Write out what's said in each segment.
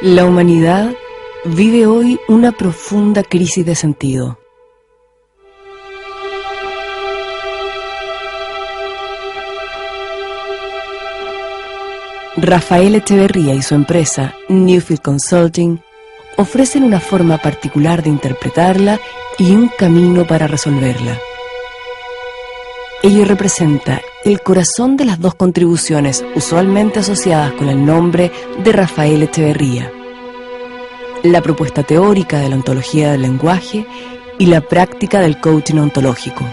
La humanidad vive hoy una profunda crisis de sentido. Rafael Echeverría y su empresa Newfield Consulting ofrecen una forma particular de interpretarla y un camino para resolverla. Ello representa el corazón de las dos contribuciones usualmente asociadas con el nombre de Rafael Echeverría: la propuesta teórica de la ontología del lenguaje y la práctica del coaching ontológico.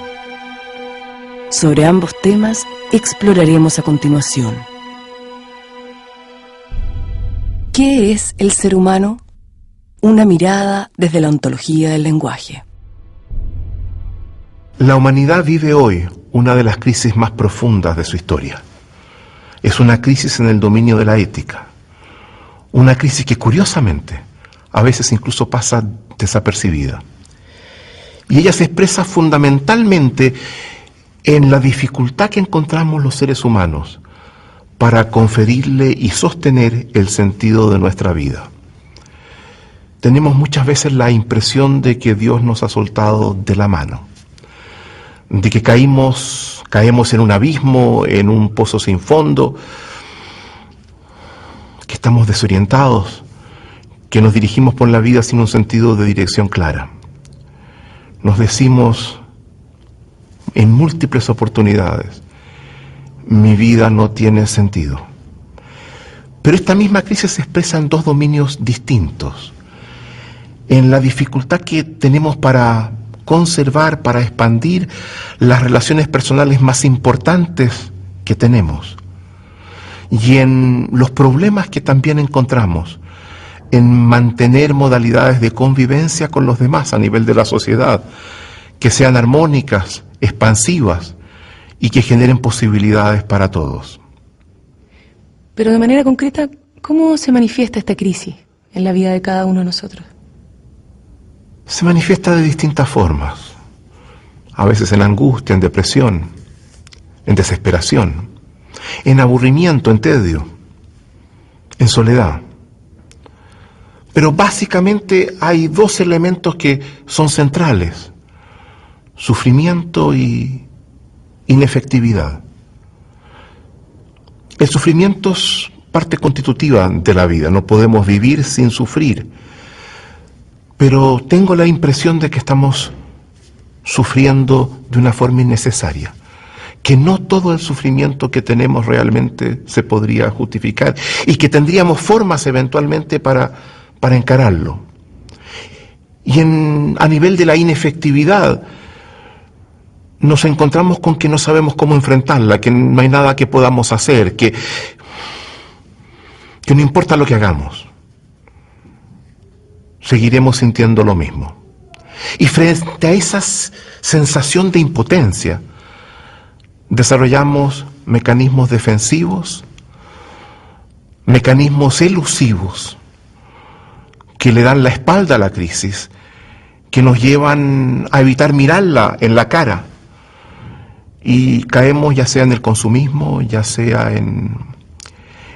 Sobre ambos temas exploraremos a continuación. ¿Qué es el ser humano? Una mirada desde la ontología del lenguaje. La humanidad vive hoy una de las crisis más profundas de su historia. Es una crisis en el dominio de la ética. Una crisis que, curiosamente, a veces incluso pasa desapercibida. Y ella se expresa fundamentalmente en la dificultad que encontramos los seres humanos para conferirle y sostener el sentido de nuestra vida. Tenemos muchas veces la impresión de que Dios nos ha soltado de la mano, de que caemos en un abismo, en un pozo sin fondo, que estamos desorientados, que nos dirigimos por la vida sin un sentido de dirección clara. Nos decimos en múltiples oportunidades: mi vida no tiene sentido. Pero esta misma crisis se expresa en dos dominios distintos: en la dificultad que tenemos para conservar, para expandir las relaciones personales más importantes que tenemos, y en los problemas que también encontramos en mantener modalidades de convivencia con los demás a nivel de la sociedad que sean armónicas, expansivas y que generen posibilidades para todos. Pero de manera concreta, ¿cómo se manifiesta esta crisis en la vida de cada uno de nosotros? Se manifiesta de distintas formas, a veces en angustia, en depresión, en desesperación, en aburrimiento, en tedio, en soledad. Pero básicamente hay dos elementos que son centrales: sufrimiento y inefectividad. El sufrimiento es parte constitutiva de la vida, no podemos vivir sin sufrir. Pero tengo la impresión de que estamos sufriendo de una forma innecesaria, que no todo el sufrimiento que tenemos realmente se podría justificar y que tendríamos formas eventualmente para encararlo. Y a nivel de la inefectividad, nos encontramos con que no sabemos cómo enfrentarla, que no hay nada que podamos hacer, que no importa lo que hagamos, seguiremos sintiendo lo mismo. Y frente a esa sensación de impotencia, desarrollamos mecanismos defensivos, mecanismos elusivos, que le dan la espalda a la crisis, que nos llevan a evitar mirarla en la cara. Y caemos ya sea en el consumismo, ya sea en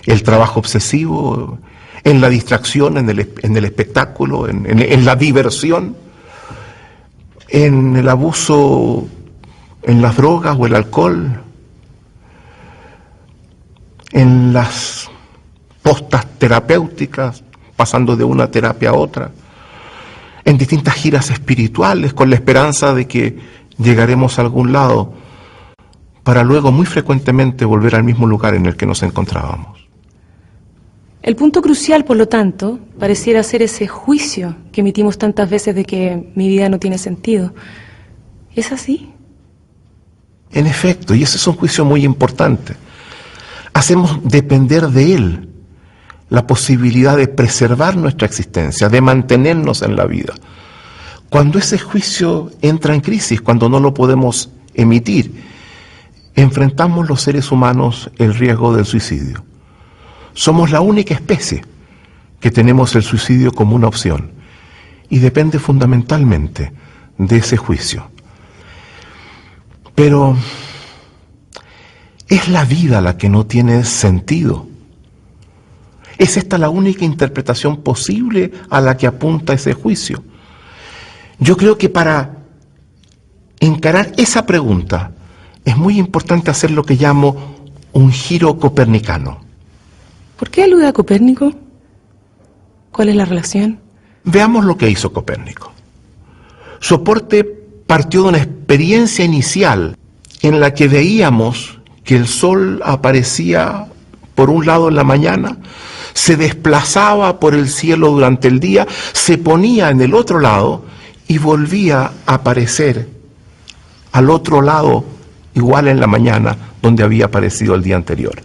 el trabajo obsesivo, en la distracción, en el espectáculo, en la diversión, en el abuso, en las drogas o el alcohol, en las postas terapéuticas, pasando de una terapia a otra, en distintas giras espirituales con la esperanza de que llegaremos a algún lado, para luego muy frecuentemente volver al mismo lugar en el que nos encontrábamos. El punto crucial, por lo tanto, pareciera ser ese juicio que emitimos tantas veces de que mi vida no tiene sentido. ¿Es así? En efecto, y ese es un juicio muy importante. Hacemos depender de él la posibilidad de preservar nuestra existencia, de mantenernos en la vida. Cuando ese juicio entra en crisis, cuando no lo podemos emitir, enfrentamos los seres humanos el riesgo del suicidio. Somos la única especie que tenemos el suicidio como una opción, y depende fundamentalmente de ese juicio. Pero es la vida la que no tiene sentido. ¿Es esta la única interpretación posible a la que apunta ese juicio? Yo creo que para encarar esa pregunta es muy importante hacer lo que llamo un giro copernicano. ¿Por qué alude a Copérnico? ¿Cuál es la relación? Veamos lo que hizo Copérnico. Su aporte partió de una experiencia inicial en la que veíamos que el sol aparecía por un lado en la mañana, se desplazaba por el cielo durante el día, se ponía en el otro lado y volvía a aparecer al otro lado, igual en la mañana, donde había aparecido el día anterior.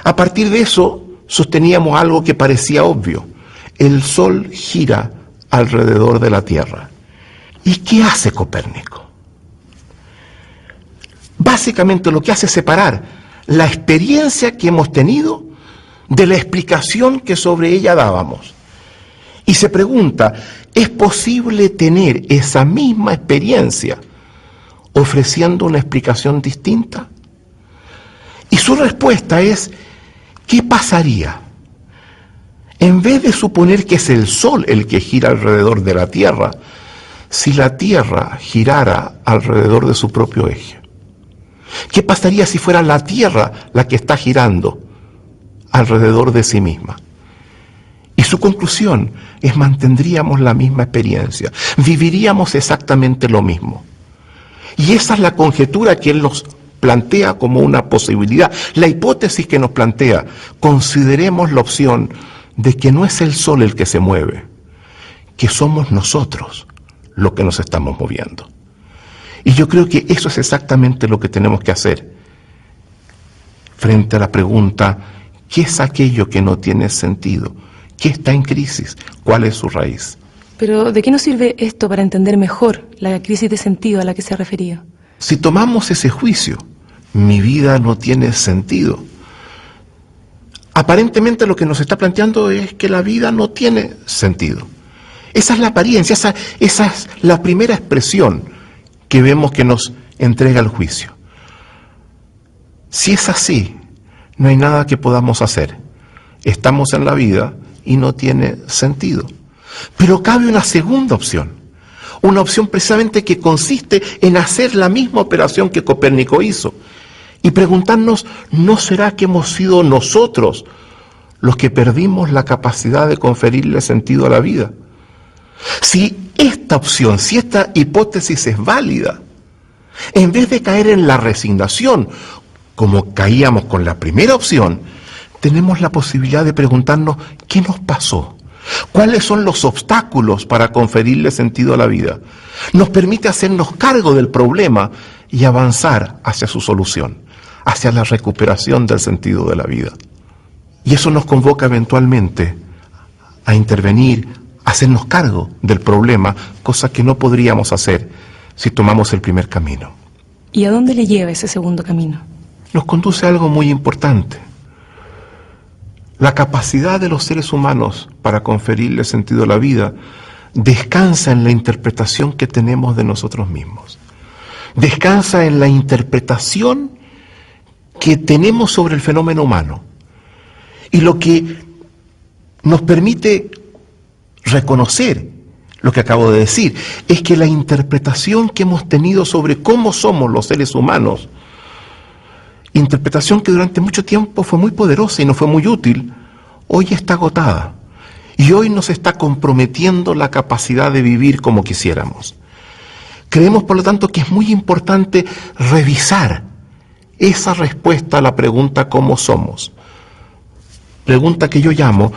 A partir de eso, sosteníamos algo que parecía obvio. El sol gira alrededor de la Tierra. ¿Y qué hace Copérnico? Básicamente lo que hace es separar la experiencia que hemos tenido de la explicación que sobre ella dábamos. Y se pregunta, ¿es posible tener esa misma experiencia ofreciendo una explicación distinta? Y su respuesta es, ¿qué pasaría? En vez de suponer que es el Sol el que gira alrededor de la Tierra, si la Tierra girara alrededor de su propio eje. ¿Qué pasaría si fuera la Tierra la que está girando alrededor de sí misma? Y su conclusión es: mantendríamos la misma experiencia, viviríamos exactamente lo mismo. Y esa es la conjetura que él nos plantea como una posibilidad. La hipótesis que nos plantea: consideremos la opción de que no es el Sol el que se mueve, que somos nosotros los que nos estamos moviendo. Y yo creo que eso es exactamente lo que tenemos que hacer frente a la pregunta: ¿qué es aquello que no tiene sentido? ¿Qué está en crisis? ¿Cuál es su raíz? Pero, ¿de qué nos sirve esto para entender mejor la crisis de sentido a la que se refería? Si tomamos ese juicio, mi vida no tiene sentido. Aparentemente lo que nos está planteando es que la vida no tiene sentido. Esa es la apariencia, esa es la primera expresión que vemos que nos entrega el juicio. Si es así, no hay nada que podamos hacer. Estamos en la vida y no tiene sentido. Pero cabe una segunda opción, una opción precisamente que consiste en hacer la misma operación que Copérnico hizo y preguntarnos: ¿no será que hemos sido nosotros los que perdimos la capacidad de conferirle sentido a la vida? Si esta opción, si esta hipótesis es válida, en vez de caer en la resignación, como caíamos con la primera opción, tenemos la posibilidad de preguntarnos: ¿qué nos pasó? ¿Cuáles son los obstáculos para conferirle sentido a la vida? Nos permite hacernos cargo del problema y avanzar hacia su solución, hacia la recuperación del sentido de la vida. Y eso nos convoca eventualmente a intervenir, a hacernos cargo del problema, cosa que no podríamos hacer si tomamos el primer camino. ¿Y a dónde le lleva ese segundo camino? Nos conduce a algo muy importante. La capacidad de los seres humanos para conferirle sentido a la vida descansa en la interpretación que tenemos de nosotros mismos. Descansa en la interpretación que tenemos sobre el fenómeno humano. Y lo que nos permite reconocer lo que acabo de decir es que la interpretación que hemos tenido sobre cómo somos los seres humanos, interpretación que durante mucho tiempo fue muy poderosa y nos fue muy útil, hoy está agotada. Y hoy nos está comprometiendo la capacidad de vivir como quisiéramos. Creemos, por lo tanto, que es muy importante revisar esa respuesta a la pregunta ¿cómo somos? Pregunta que yo llamo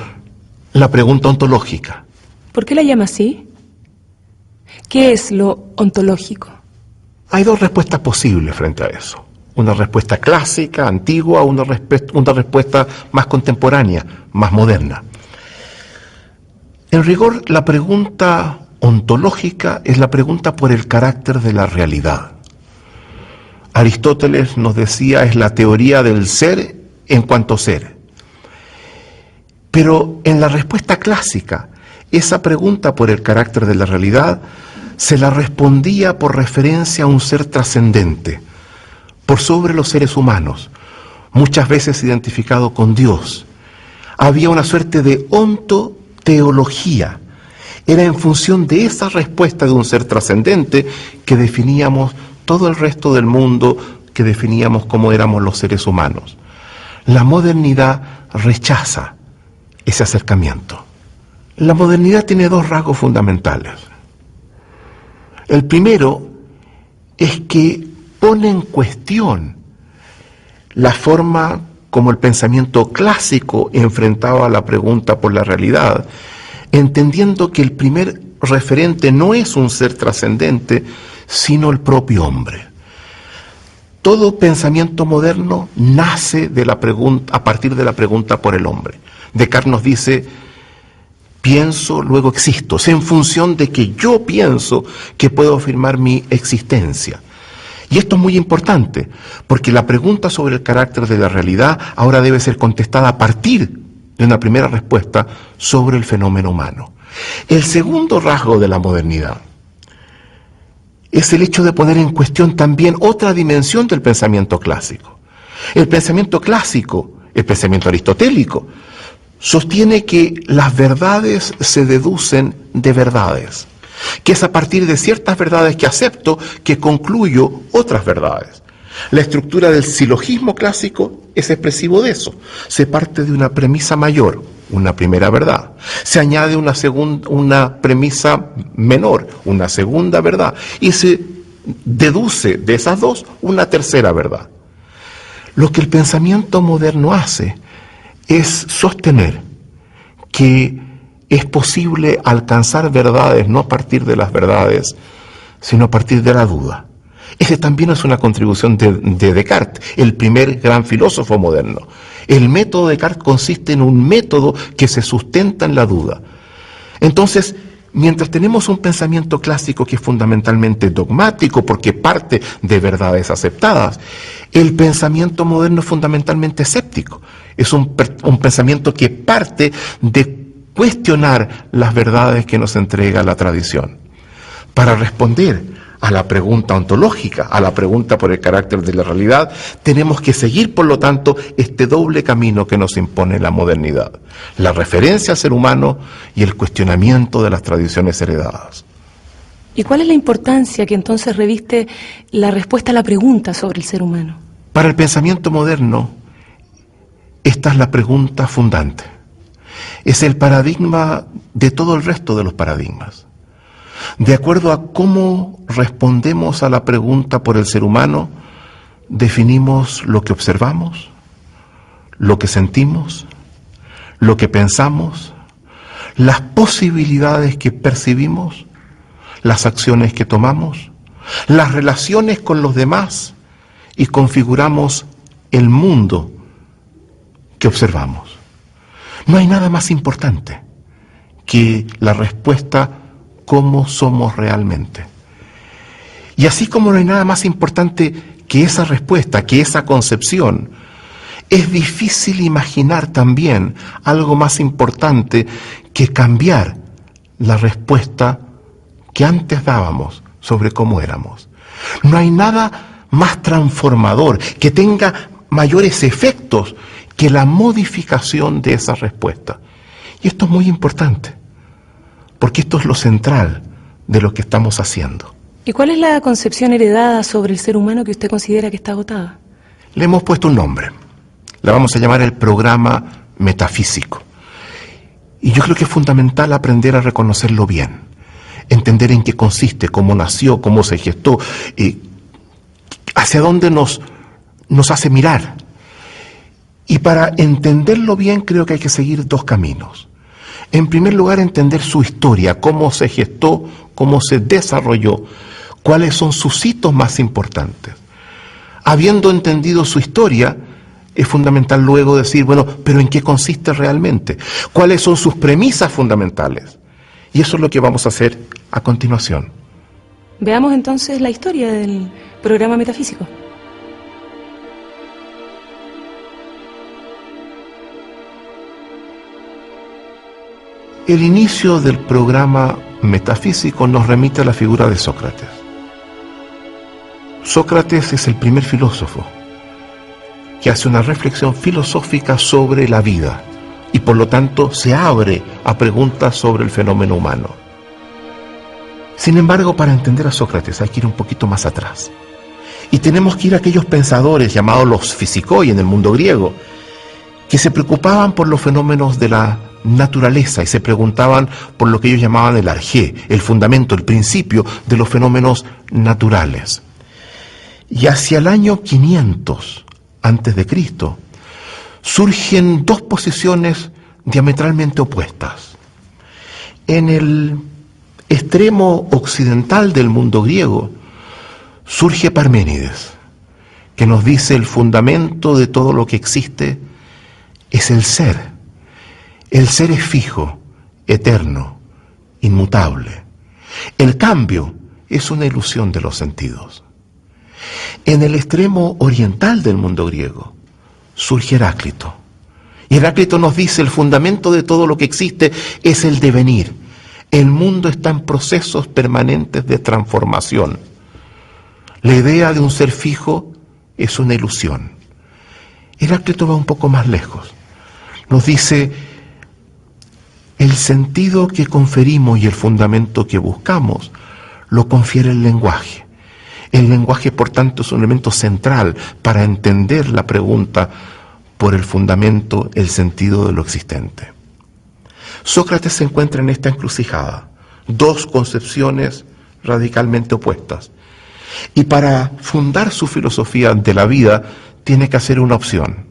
la pregunta ontológica. ¿Por qué la llama así? ¿Qué es lo ontológico? Hay dos respuestas posibles frente a eso. Una respuesta clásica, antigua, una respuesta más contemporánea, más moderna. En rigor, la pregunta ontológica es la pregunta por el carácter de la realidad. Aristóteles nos decía, es la teoría del ser en cuanto ser. Pero en la respuesta clásica, esa pregunta por el carácter de la realidad se la respondía por referencia a un ser trascendente, por sobre los seres humanos, muchas veces identificado con Dios, Había una suerte de ontoteología. Era en función de esa respuesta de un ser trascendente que definíamos todo el resto del mundo, que definíamos cómo éramos los seres humanos. La modernidad rechaza ese acercamiento. La modernidad tiene dos rasgos fundamentales. El primero es que pone en cuestión la forma como el pensamiento clásico enfrentaba la pregunta por la realidad, entendiendo que el primer referente no es un ser trascendente, sino el propio hombre. Todo pensamiento moderno nace de la pregunta, a partir de la pregunta por el hombre. Descartes nos dice: pienso, luego existo. Es en función de que yo pienso que puedo afirmar mi existencia. Y esto es muy importante, porque la pregunta sobre el carácter de la realidad ahora debe ser contestada a partir de una primera respuesta sobre el fenómeno humano. El segundo rasgo de la modernidad es el hecho de poner en cuestión también otra dimensión del pensamiento clásico. El pensamiento clásico, el pensamiento aristotélico, sostiene que las verdades se deducen de verdades, que es a partir de ciertas verdades que acepto que concluyo otras verdades. La estructura del silogismo clásico es expresivo de eso. Se parte de una premisa mayor, una primera verdad. Se añade una premisa menor, una segunda verdad. Y se deduce de esas dos una tercera verdad. Lo que el pensamiento moderno hace es sostener que es posible alcanzar verdades no a partir de las verdades, sino a partir de la duda. Esa también es una contribución de Descartes, el primer gran filósofo moderno. El método de Descartes consiste en un método que se sustenta en la duda. Entonces, mientras tenemos un pensamiento clásico que es fundamentalmente dogmático porque parte de verdades aceptadas, el pensamiento moderno es fundamentalmente escéptico. Es un pensamiento que parte de cuestionar las verdades que nos entrega la tradición. Para responder a la pregunta ontológica, a la pregunta por el carácter de la realidad, tenemos que seguir, por lo tanto, este doble camino que nos impone la modernidad: la referencia al ser humano y el cuestionamiento de las tradiciones heredadas. ¿Y cuál es la importancia que entonces reviste la respuesta a la pregunta sobre el ser humano? Para el pensamiento moderno, esta es la pregunta fundante. Es el paradigma de todo el resto de los paradigmas. De acuerdo a cómo respondemos a la pregunta por el ser humano, definimos lo que observamos, lo que sentimos, lo que pensamos, las posibilidades que percibimos, las acciones que tomamos, las relaciones con los demás, y configuramos el mundo que observamos. No hay nada más importante que la respuesta cómo somos realmente. Y así como no hay nada más importante que esa respuesta, que esa concepción, es difícil imaginar también algo más importante que cambiar la respuesta que antes dábamos sobre cómo éramos. No hay nada más transformador, que tenga mayores efectos que la modificación de esa respuesta. Y esto es muy importante, porque esto es lo central de lo que estamos haciendo. ¿Y cuál es la concepción heredada sobre el ser humano que usted considera que está agotada? Le hemos puesto un nombre. La vamos a llamar el programa metafísico. Y yo creo que es fundamental aprender a reconocerlo bien, entender en qué consiste, cómo nació, cómo se gestó, hacia dónde nos hace mirar. Y para entenderlo bien creo que hay que seguir dos caminos. En primer lugar, entender su historia, cómo se gestó, cómo se desarrolló, cuáles son sus hitos más importantes. Habiendo entendido su historia, es fundamental luego decir, bueno, pero ¿en qué consiste realmente? ¿Cuáles son sus premisas fundamentales? Y eso es lo que vamos a hacer a continuación. Veamos entonces la historia del programa metafísico. El inicio del programa metafísico nos remite a la figura de Sócrates. Sócrates es el primer filósofo que hace una reflexión filosófica sobre la vida, y por lo tanto se abre a preguntas sobre el fenómeno humano. Sin embargo, para entender a Sócrates hay que ir un poquito más atrás. Y tenemos que ir a aquellos pensadores llamados los fisikoi en el mundo griego, que se preocupaban por los fenómenos de la naturaleza y se preguntaban por lo que ellos llamaban el arjé, el fundamento, el principio de los fenómenos naturales. Y hacia el año 500 antes de Cristo surgen dos posiciones diametralmente opuestas. En el extremo occidental del mundo griego surge Parménides, que nos dice el fundamento de todo lo que existe es el ser. El ser es fijo, eterno, inmutable. El cambio es una ilusión de los sentidos. En el extremo oriental del mundo griego surge Heráclito. Y Heráclito nos dice el fundamento de todo lo que existe es el devenir. El mundo está en procesos permanentes de transformación. La idea de un ser fijo es una ilusión. Heráclito va un poco más lejos. Nos dice, el sentido que conferimos y el fundamento que buscamos lo confiere el lenguaje. El lenguaje, por tanto, es un elemento central para entender la pregunta por el fundamento, el sentido de lo existente. Sócrates se encuentra en esta encrucijada, dos concepciones radicalmente opuestas. Y para fundar su filosofía de la vida, tiene que hacer una opción.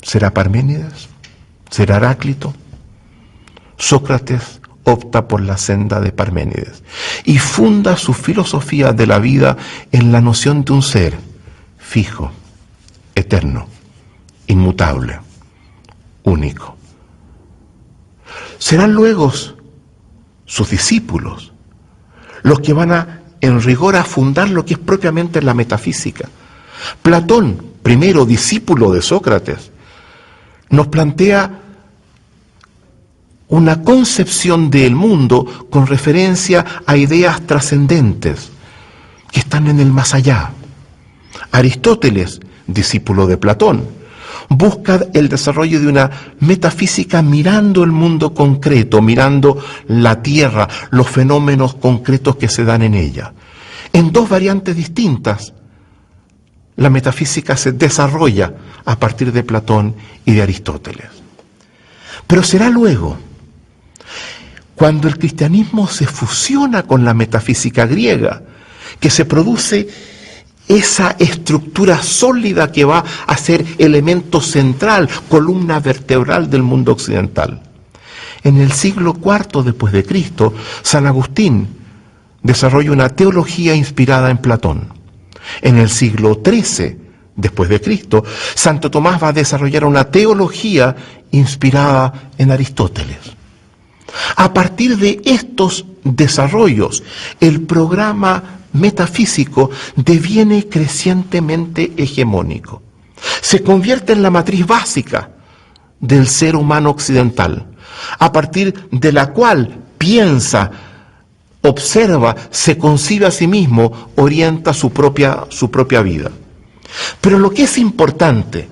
¿Será Parménides? ¿Será Heráclito? Sócrates opta por la senda de Parménides y funda su filosofía de la vida en la noción de un ser fijo, eterno, inmutable, único. Serán luego sus discípulos los que van a, en rigor, a fundar lo que es propiamente la metafísica. Platón, primero discípulo de Sócrates, nos plantea una concepción del mundo con referencia a ideas trascendentes que están en el más allá. Aristóteles, discípulo de Platón, busca el desarrollo de una metafísica mirando el mundo concreto, mirando la tierra, los fenómenos concretos que se dan en ella. En dos variantes distintas, la metafísica se desarrolla a partir de Platón y de Aristóteles. Pero será luego, cuando el cristianismo se fusiona con la metafísica griega, que se produce esa estructura sólida que va a ser elemento central, columna vertebral del mundo occidental. En el siglo IV después de Cristo, San Agustín desarrolla una teología inspirada en Platón. En el siglo XIII después de Cristo, Santo Tomás va a desarrollar una teología inspirada en Aristóteles. A partir de estos desarrollos, el programa metafísico deviene crecientemente hegemónico. Se convierte en la matriz básica del ser humano occidental, a partir de la cual piensa, observa, se concibe a sí mismo, orienta su propia vida. Pero lo que es importante,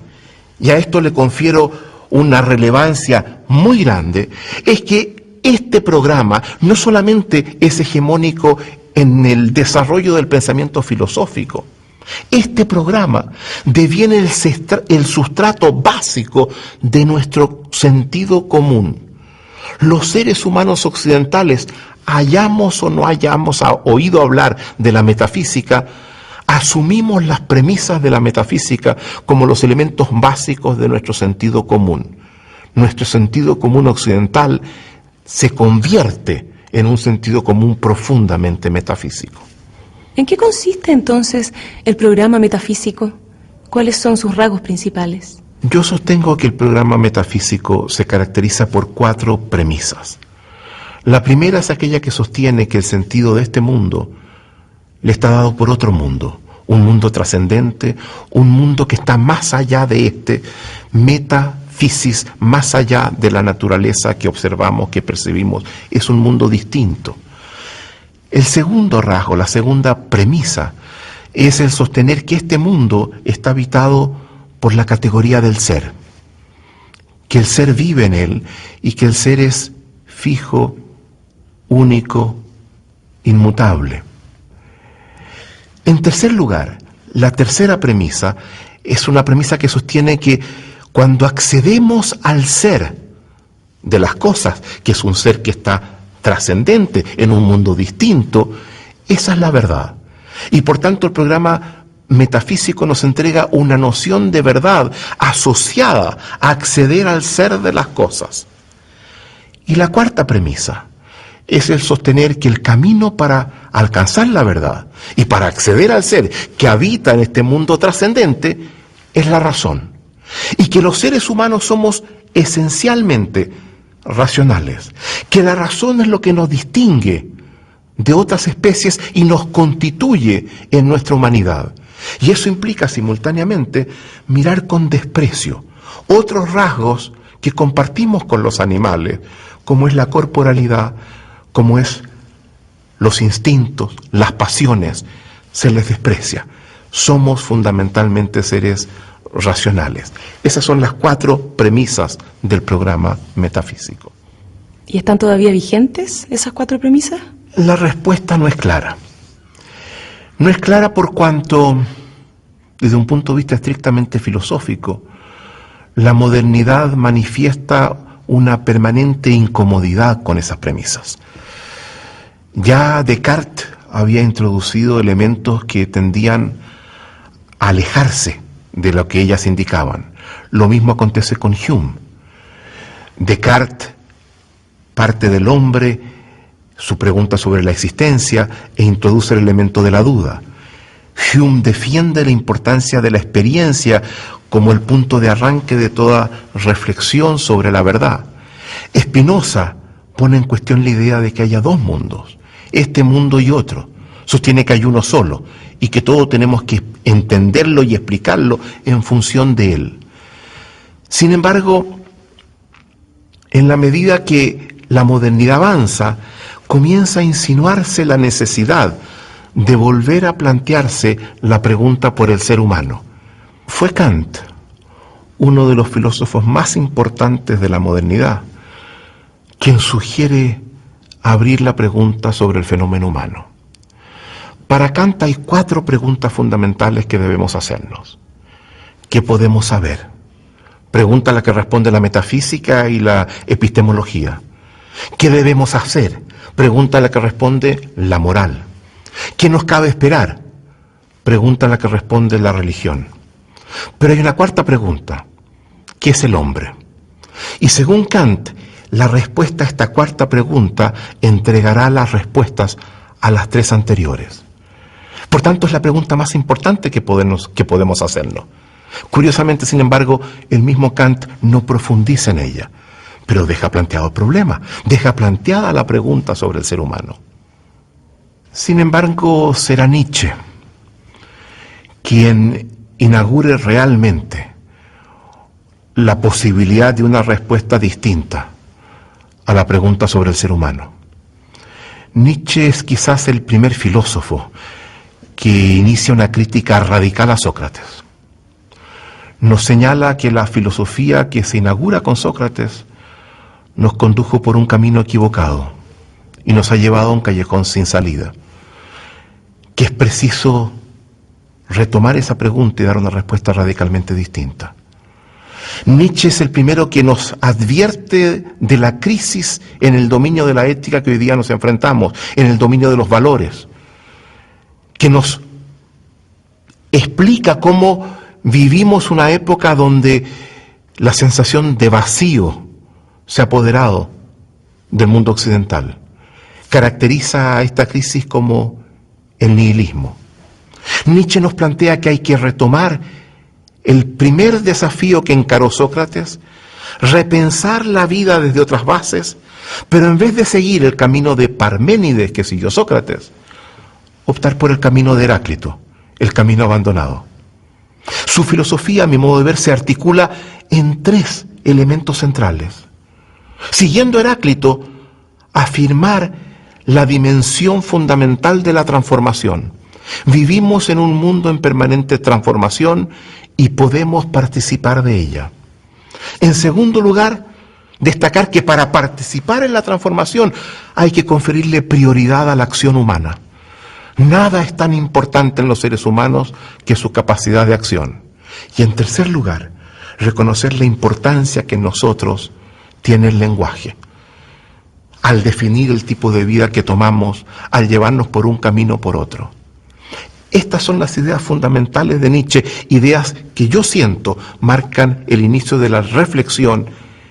y a esto le confiero una relevancia muy grande, es que este programa no solamente es hegemónico en el desarrollo del pensamiento filosófico, este programa deviene el sustrato básico de nuestro sentido común. Los seres humanos occidentales, hayamos o no hayamos oído hablar de la metafísica, asumimos las premisas de la metafísica como los elementos básicos de nuestro sentido común. Nuestro sentido común occidental se convierte en un sentido común profundamente metafísico. ¿En qué consiste entonces el programa metafísico? ¿Cuáles son sus rasgos principales? Yo sostengo que el programa metafísico se caracteriza por 4 premisas. La primera es aquella que sostiene que el sentido de este mundo le está dado por otro mundo, un mundo trascendente, un mundo que está más allá de este, metafísis, más allá de la naturaleza que observamos, que percibimos, es un mundo distinto. El segundo rasgo, la segunda premisa, es el sostener que este mundo está habitado por la categoría del ser, que el ser vive en él y que el ser es fijo, único, inmutable. En tercer lugar, la tercera premisa es una premisa que sostiene que cuando accedemos al ser de las cosas, que es un ser que está trascendente en un mundo distinto, esa es la verdad. Y por tanto el programa metafísico nos entrega una noción de verdad asociada a acceder al ser de las cosas. Y la cuarta premisa es el sostener que el camino para alcanzar la verdad y para acceder al ser que habita en este mundo trascendente es la razón. Y que los seres humanos somos esencialmente racionales. Que la razón es lo que nos distingue de otras especies y nos constituye en nuestra humanidad. Y eso implica simultáneamente mirar con desprecio otros rasgos que compartimos con los animales, como es la corporalidad, como es los instintos, las pasiones, se les desprecia. Somos fundamentalmente seres racionales. Esas son las 4 premisas del programa metafísico. ¿Y están todavía vigentes esas 4 premisas? La respuesta no es clara. No es clara por cuanto, desde un punto de vista estrictamente filosófico, la modernidad manifiesta una permanente incomodidad con esas premisas. Ya Descartes había introducido elementos que tendían a alejarse de lo que ellas indicaban. Lo mismo acontece con Hume. Descartes parte del hombre, su pregunta sobre la existencia, e introduce el elemento de la duda. Hume defiende la importancia de la experiencia como el punto de arranque de toda reflexión sobre la verdad. Spinoza pone en cuestión la idea de que haya 2 mundos, este mundo y otro. Sostiene que hay uno solo y que todo tenemos que entenderlo y explicarlo en función de él. Sin embargo, en la medida que la modernidad avanza, comienza a insinuarse la necesidad de volver a plantearse la pregunta por el ser humano. Fue Kant, uno de los filósofos más importantes de la modernidad, quien sugiere abrir la pregunta sobre el fenómeno humano. Para Kant hay 4 preguntas fundamentales que debemos hacernos. ¿Qué podemos saber? Pregunta a la que responde la metafísica y la epistemología. ¿Qué debemos hacer? Pregunta a la que responde la moral. ¿Qué nos cabe esperar? Pregunta a la que responde la religión. Pero hay una 4ª pregunta. ¿Qué es el hombre? Y según Kant, la respuesta a esta 4ª pregunta entregará las respuestas a las 3 anteriores. Por tanto, es la pregunta más importante que podemos hacernos. Curiosamente, sin embargo, el mismo Kant no profundiza en ella, pero deja planteado el problema, deja planteada la pregunta sobre el ser humano. Sin embargo, será Nietzsche quien inaugure realmente la posibilidad de una respuesta distinta a la pregunta sobre el ser humano. Nietzsche es quizás el primer filósofo que inicia una crítica radical a Sócrates. Nos señala que la filosofía que se inaugura con Sócrates nos condujo por un camino equivocado y nos ha llevado a un callejón sin salida, que es preciso retomar esa pregunta y dar una respuesta radicalmente distinta. Nietzsche es el primero que nos advierte de la crisis en el dominio de la ética que hoy día nos enfrentamos, en el dominio de los valores, que nos explica cómo vivimos una época donde la sensación de vacío se ha apoderado del mundo occidental. Caracteriza a esta crisis como el nihilismo. Nietzsche nos plantea que hay que retomar el primer desafío que encaró Sócrates, repensar la vida desde otras bases, pero en vez de seguir el camino de Parménides que siguió Sócrates, optar por el camino de Heráclito, el camino abandonado. Su filosofía, a mi modo de ver, se articula en 3 elementos centrales. Siguiendo Heráclito, afirmar la dimensión fundamental de la transformación. Vivimos en un mundo en permanente transformación y podemos participar de ella. En segundo lugar, destacar que para participar en la transformación hay que conferirle prioridad a la acción humana. Nada es tan importante en los seres humanos que su capacidad de acción. Y en tercer lugar, reconocer la importancia que en nosotros tiene el lenguaje. Al definir el tipo de vida que tomamos, al llevarnos por un camino o por otro. Estas son las ideas fundamentales de Nietzsche, ideas que yo siento marcan el inicio de la reflexión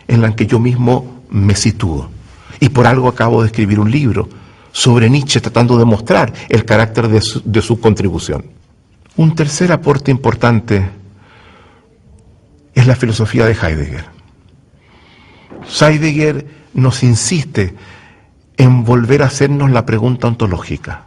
en la que yo mismo me sitúo. Y por algo acabo de escribir un libro sobre Nietzsche tratando de mostrar el carácter de su contribución. Un tercer aporte importante es la filosofía de Heidegger. Heidegger nos insiste en volver a hacernos la pregunta ontológica,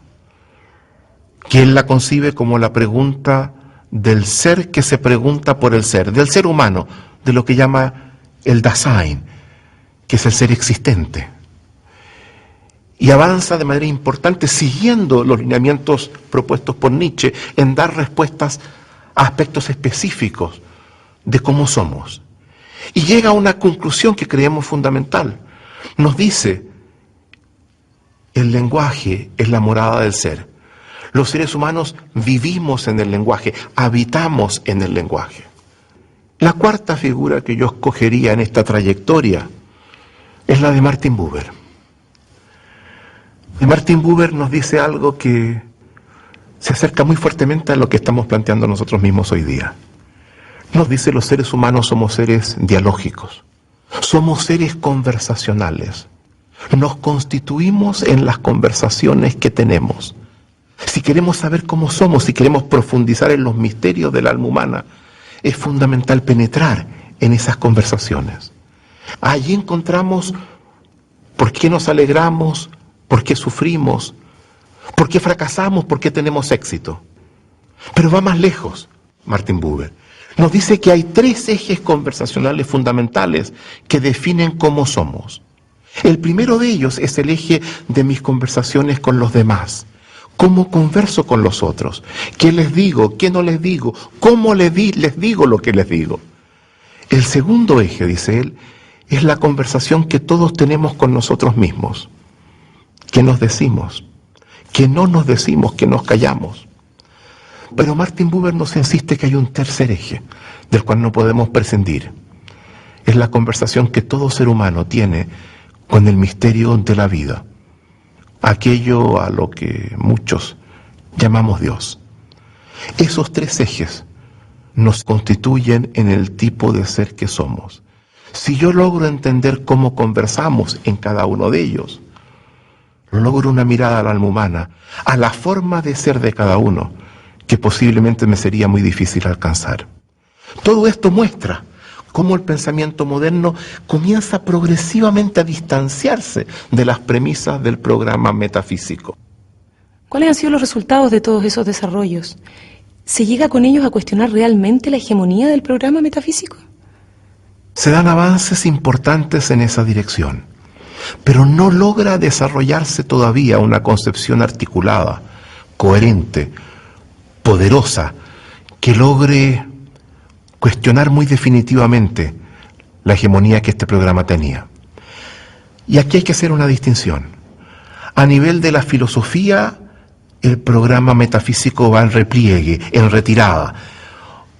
que él la concibe como la pregunta del ser que se pregunta por el ser, del ser humano, de lo que llama el Dasein, que es el ser existente. Y avanza de manera importante, siguiendo los lineamientos propuestos por Nietzsche, en dar respuestas a aspectos específicos de cómo somos. Y llega a una conclusión que creemos fundamental. Nos dice, el lenguaje es la morada del ser. Los seres humanos vivimos en el lenguaje, habitamos en el lenguaje. La cuarta figura que yo escogería en esta trayectoria es la de Martin Buber. Y Martin Buber nos dice algo que se acerca muy fuertemente a lo que estamos planteando nosotros mismos hoy día. Nos dice, los seres humanos somos seres dialógicos, somos seres conversacionales. Nos constituimos en las conversaciones que tenemos. Si queremos saber cómo somos, si queremos profundizar en los misterios del alma humana, es fundamental penetrar en esas conversaciones. Allí encontramos por qué nos alegramos, por qué sufrimos, por qué fracasamos, por qué tenemos éxito. Pero va más lejos, Martin Buber. Nos dice que hay 3 ejes conversacionales fundamentales que definen cómo somos. El primero de ellos es el eje de mis conversaciones con los demás. ¿Cómo converso con los otros? ¿Qué les digo? ¿Qué no les digo? ¿Cómo les digo lo que les digo? El segundo eje, dice él, es la conversación que todos tenemos con nosotros mismos. ¿Qué nos decimos? ¿Qué no nos decimos? ¿Qué nos callamos? Pero Martin Buber nos insiste que hay un tercer eje, del cual no podemos prescindir. Es la conversación que todo ser humano tiene con el misterio de la vida. Aquello a lo que muchos llamamos Dios. Esos 3 ejes nos constituyen en el tipo de ser que somos. Si yo logro entender cómo conversamos en cada uno de ellos, logro una mirada al alma humana, a la forma de ser de cada uno, que posiblemente me sería muy difícil alcanzar. Todo esto muestra cómo el pensamiento moderno comienza progresivamente a distanciarse de las premisas del programa metafísico. ¿Cuáles han sido los resultados de todos esos desarrollos? ¿Se llega con ellos a cuestionar realmente la hegemonía del programa metafísico? Se dan avances importantes en esa dirección, pero no logra desarrollarse todavía una concepción articulada, coherente, poderosa, que logre cuestionar muy definitivamente la hegemonía que este programa tenía. Y aquí hay que hacer una distinción. A nivel de la filosofía, el programa metafísico va en repliegue, en retirada.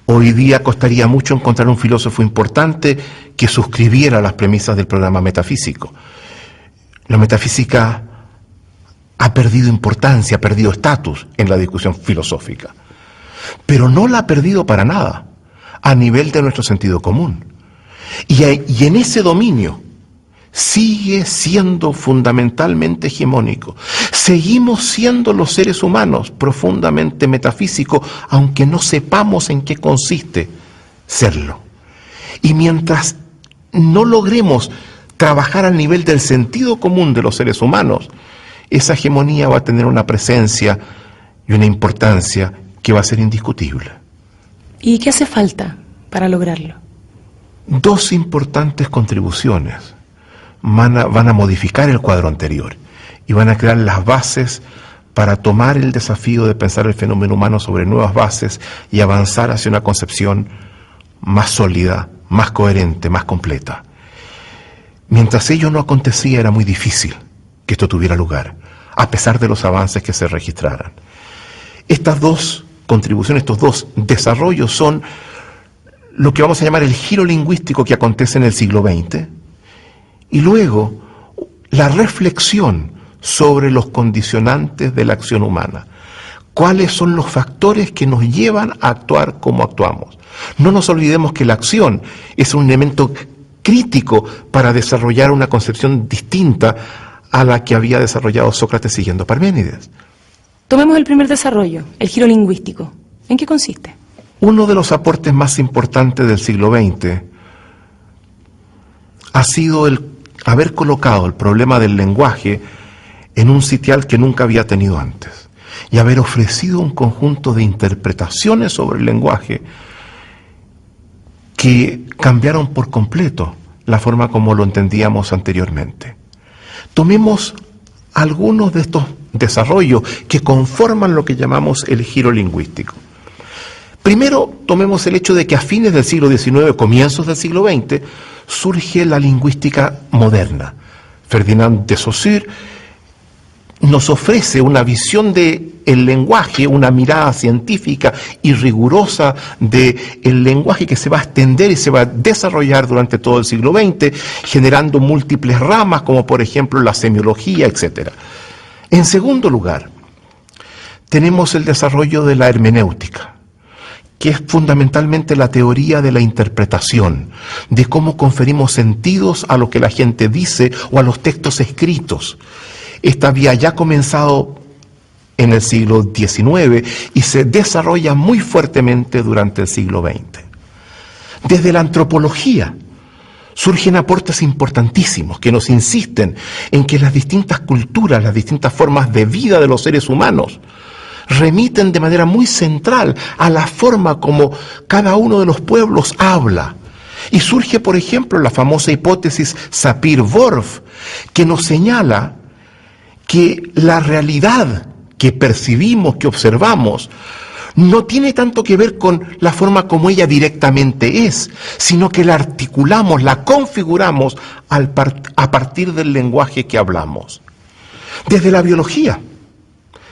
Hoy día costaría mucho encontrar un filósofo importante que suscribiera las premisas del programa metafísico. La metafísica ha perdido importancia, ha perdido estatus en la discusión filosófica. Pero no la ha perdido para nada a nivel de nuestro sentido común. Y en ese dominio sigue siendo fundamentalmente hegemónico. Seguimos siendo los seres humanos profundamente metafísicos, aunque no sepamos en qué consiste serlo. Y mientras no logremos trabajar al nivel del sentido común de los seres humanos, esa hegemonía va a tener una presencia y una importancia que va a ser indiscutible. ¿Y qué hace falta para lograrlo? 2 importantes contribuciones van a modificar el cuadro anterior y van a crear las bases para tomar el desafío de pensar el fenómeno humano sobre nuevas bases y avanzar hacia una concepción más sólida, más coherente, más completa. Mientras ello no acontecía, era muy difícil que esto tuviera lugar, a pesar de los avances que se registraran. Estas dos contribuciones, estos dos desarrollos son lo que vamos a llamar el giro lingüístico que acontece en el siglo XX, y luego la reflexión sobre los condicionantes de la acción humana. ¿Cuáles son los factores que nos llevan a actuar como actuamos? No nos olvidemos que la acción es un elemento crítico para desarrollar una concepción distinta a la que había desarrollado Sócrates siguiendo a Parménides. Tomemos el primer desarrollo, el giro lingüístico. ¿En qué consiste? Uno de los aportes más importantes del siglo XX ha sido el haber colocado el problema del lenguaje en un sitial que nunca había tenido antes y haber ofrecido un conjunto de interpretaciones sobre el lenguaje que cambiaron por completo la forma como lo entendíamos anteriormente. Tomemos algunos de estos desarrollos que conforman lo que llamamos el giro lingüístico. Primero, tomemos el hecho de que a fines del siglo XIX, comienzos del siglo XX, surge la lingüística moderna. Ferdinand de Saussure nos ofrece una visión del lenguaje, una mirada científica y rigurosa del lenguaje que se va a extender y se va a desarrollar durante todo el siglo XX, generando múltiples ramas, como por ejemplo la semiología, etc. En segundo lugar, tenemos el desarrollo de la hermenéutica, que es fundamentalmente la teoría de la interpretación, de cómo conferimos sentidos a lo que la gente dice o a los textos escritos. Esta había ya comenzado en el siglo XIX y se desarrolla muy fuertemente durante el siglo XX. Desde la antropología surgen aportes importantísimos que nos insisten en que las distintas culturas, las distintas formas de vida de los seres humanos remiten de manera muy central a la forma como cada uno de los pueblos habla. Y surge, por ejemplo, la famosa hipótesis Sapir-Whorf, que nos señala que la realidad que percibimos, que observamos, no tiene tanto que ver con la forma como ella directamente es, sino que la articulamos, la configuramos a partir del lenguaje que hablamos. Desde la biología,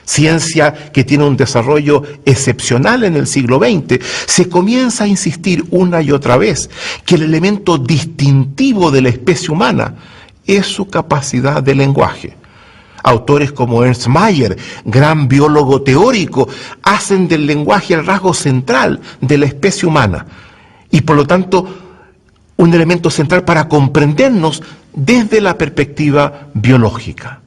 ciencia que tiene un desarrollo excepcional en el siglo XX, se comienza a insistir una y otra vez que el elemento distintivo de la especie humana es su capacidad de lenguaje. Autores como Ernst Mayr, gran biólogo teórico, hacen del lenguaje el rasgo central de la especie humana y por lo tanto un elemento central para comprendernos desde la perspectiva biológica.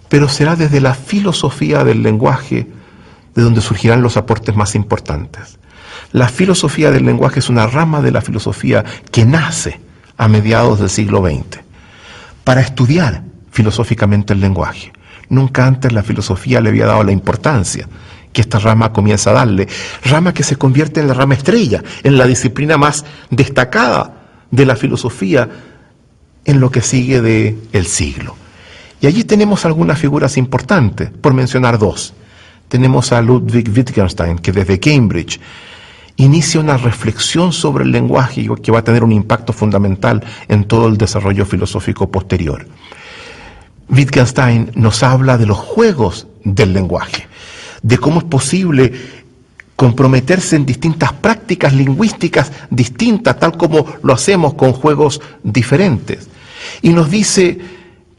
Pero será desde la filosofía del lenguaje de donde surgirán los aportes más importantes. La filosofía del lenguaje es una rama de la filosofía que nace a mediados del siglo XX para estudiar filosóficamente el lenguaje. Nunca antes la filosofía le había dado la importancia que esta rama comienza a darle, rama que se convierte en la rama estrella, en la disciplina más destacada de la filosofía en lo que sigue del siglo. Y allí tenemos algunas figuras importantes, por mencionar dos. Tenemos a Ludwig Wittgenstein, que desde Cambridge inicia una reflexión sobre el lenguaje que va a tener un impacto fundamental en todo el desarrollo filosófico posterior. Wittgenstein nos habla de los juegos del lenguaje, de cómo es posible comprometerse en distintas prácticas lingüísticas distintas, tal como lo hacemos con juegos diferentes. Y nos dice,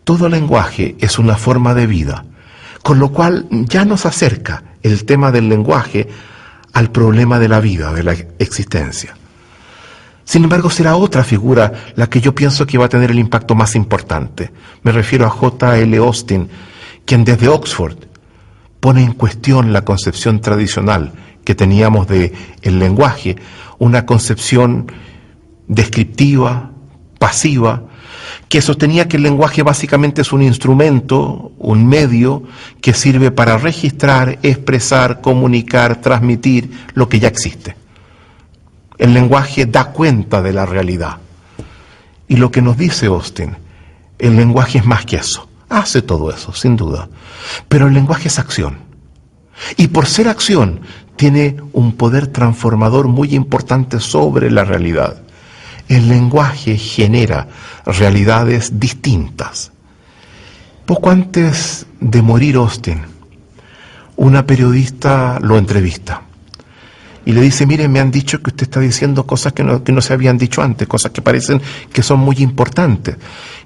todo lenguaje es una forma de vida, con lo cual ya nos acerca el tema del lenguaje al problema de la vida, de la existencia. Sin embargo, será otra figura la que yo pienso que va a tener el impacto más importante. Me refiero a J.L. Austin, quien desde Oxford pone en cuestión la concepción tradicional que teníamos del lenguaje, una concepción descriptiva, pasiva, que sostenía que el lenguaje básicamente es un instrumento, un medio que sirve para registrar, expresar, comunicar, transmitir lo que ya existe. El lenguaje da cuenta de la realidad. Y lo que nos dice Austin, el lenguaje es más que eso. Hace todo eso, sin duda. Pero el lenguaje es acción. Y por ser acción, tiene un poder transformador muy importante sobre la realidad. el lenguaje genera realidades distintas. Poco antes de morir Austin, una periodista lo entrevista y le dice: mire, me han dicho que usted está diciendo cosas que no se habían dicho antes, cosas que parecen que son muy importantes,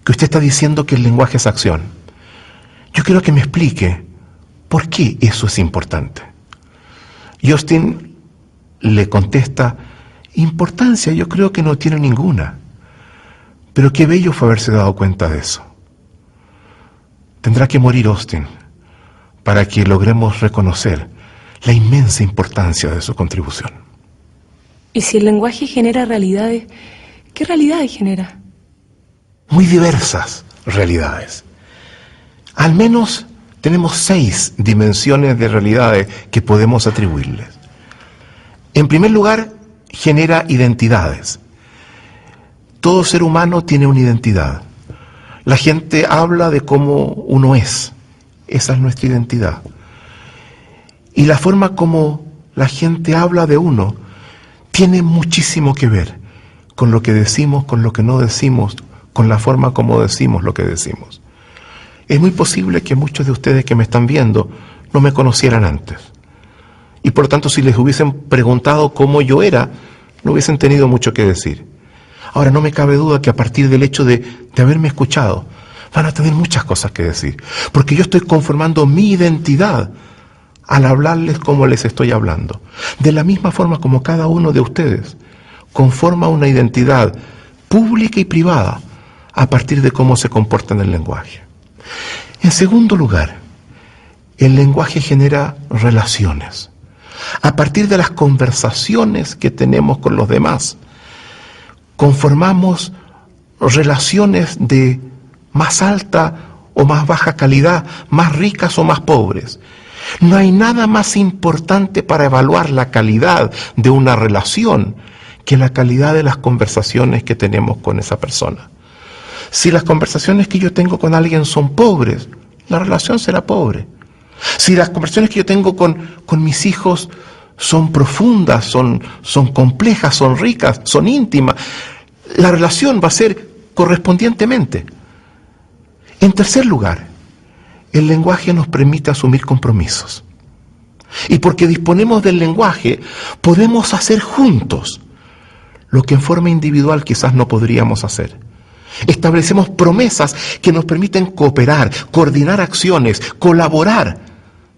que usted está diciendo que el lenguaje es acción. Yo quiero que me explique por qué eso es importante. Y Austin le contesta: importancia yo creo que no tiene ninguna, pero qué bello fue haberse dado cuenta de eso. Tendrá que morir Austin para que logremos reconocer la inmensa importancia de su contribución. Y si el lenguaje genera realidades, ¿qué realidades genera? Muy diversas realidades. Al menos tenemos 6 dimensiones de realidades que podemos atribuirles. En primer lugar, genera identidades. Todo ser humano tiene una identidad. La gente habla de cómo uno es. Esa es nuestra identidad. Y la forma como la gente habla de uno tiene muchísimo que ver con lo que decimos, con lo que no decimos, con la forma como decimos lo que decimos. Es muy posible que muchos de ustedes que me están viendo no me conocieran antes. Y por lo tanto, si les hubiesen preguntado cómo yo era, no hubiesen tenido mucho que decir. Ahora, no me cabe duda que a partir del hecho de haberme escuchado, van a tener muchas cosas que decir. Porque yo estoy conformando mi identidad al hablarles como les estoy hablando. De la misma forma como cada uno de ustedes conforma una identidad pública y privada a partir de cómo se comporta en el lenguaje. En segundo lugar, el lenguaje genera relaciones. A partir de las conversaciones que tenemos con los demás, conformamos relaciones de más alta o más baja calidad, más ricas o más pobres. No hay nada más importante para evaluar la calidad de una relación que la calidad de las conversaciones que tenemos con esa persona. Si las conversaciones que yo tengo con alguien son pobres, la relación será pobre. Si las conversaciones que yo tengo con mis hijos son profundas, son complejas, son ricas, son íntimas, la relación va a ser correspondientemente. En tercer lugar, el lenguaje nos permite asumir compromisos. Y porque disponemos del lenguaje, podemos hacer juntos lo que en forma individual quizás no podríamos hacer. Establecemos promesas que nos permiten cooperar, coordinar acciones, colaborar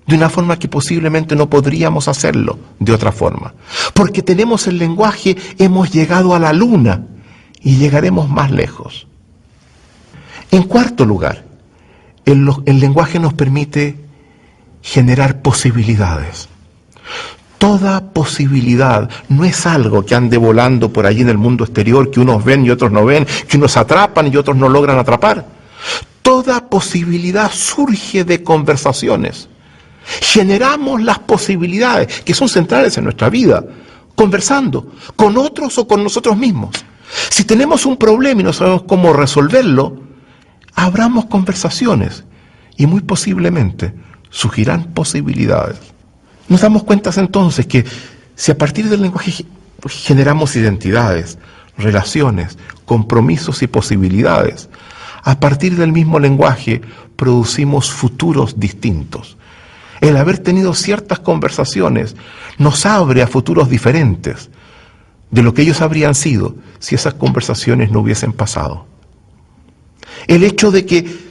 de una forma que posiblemente no podríamos hacerlo de otra forma. Porque tenemos el lenguaje, hemos llegado a la luna y llegaremos más lejos. En cuarto lugar, el lenguaje nos permite generar posibilidades. Toda posibilidad no es algo que ande volando por allí en el mundo exterior, que unos ven y otros no ven, que unos atrapan y otros no logran atrapar. Toda posibilidad surge de conversaciones. Generamos las posibilidades que son centrales en nuestra vida, conversando con otros o con nosotros mismos. Si tenemos un problema y no sabemos cómo resolverlo, abramos conversaciones y muy posiblemente surgirán posibilidades. Nos damos cuenta entonces que si a partir del lenguaje generamos identidades, relaciones, compromisos y posibilidades, a partir del mismo lenguaje producimos futuros distintos. El haber tenido ciertas conversaciones nos abre a futuros diferentes de lo que ellos habrían sido si esas conversaciones no hubiesen pasado. El hecho de que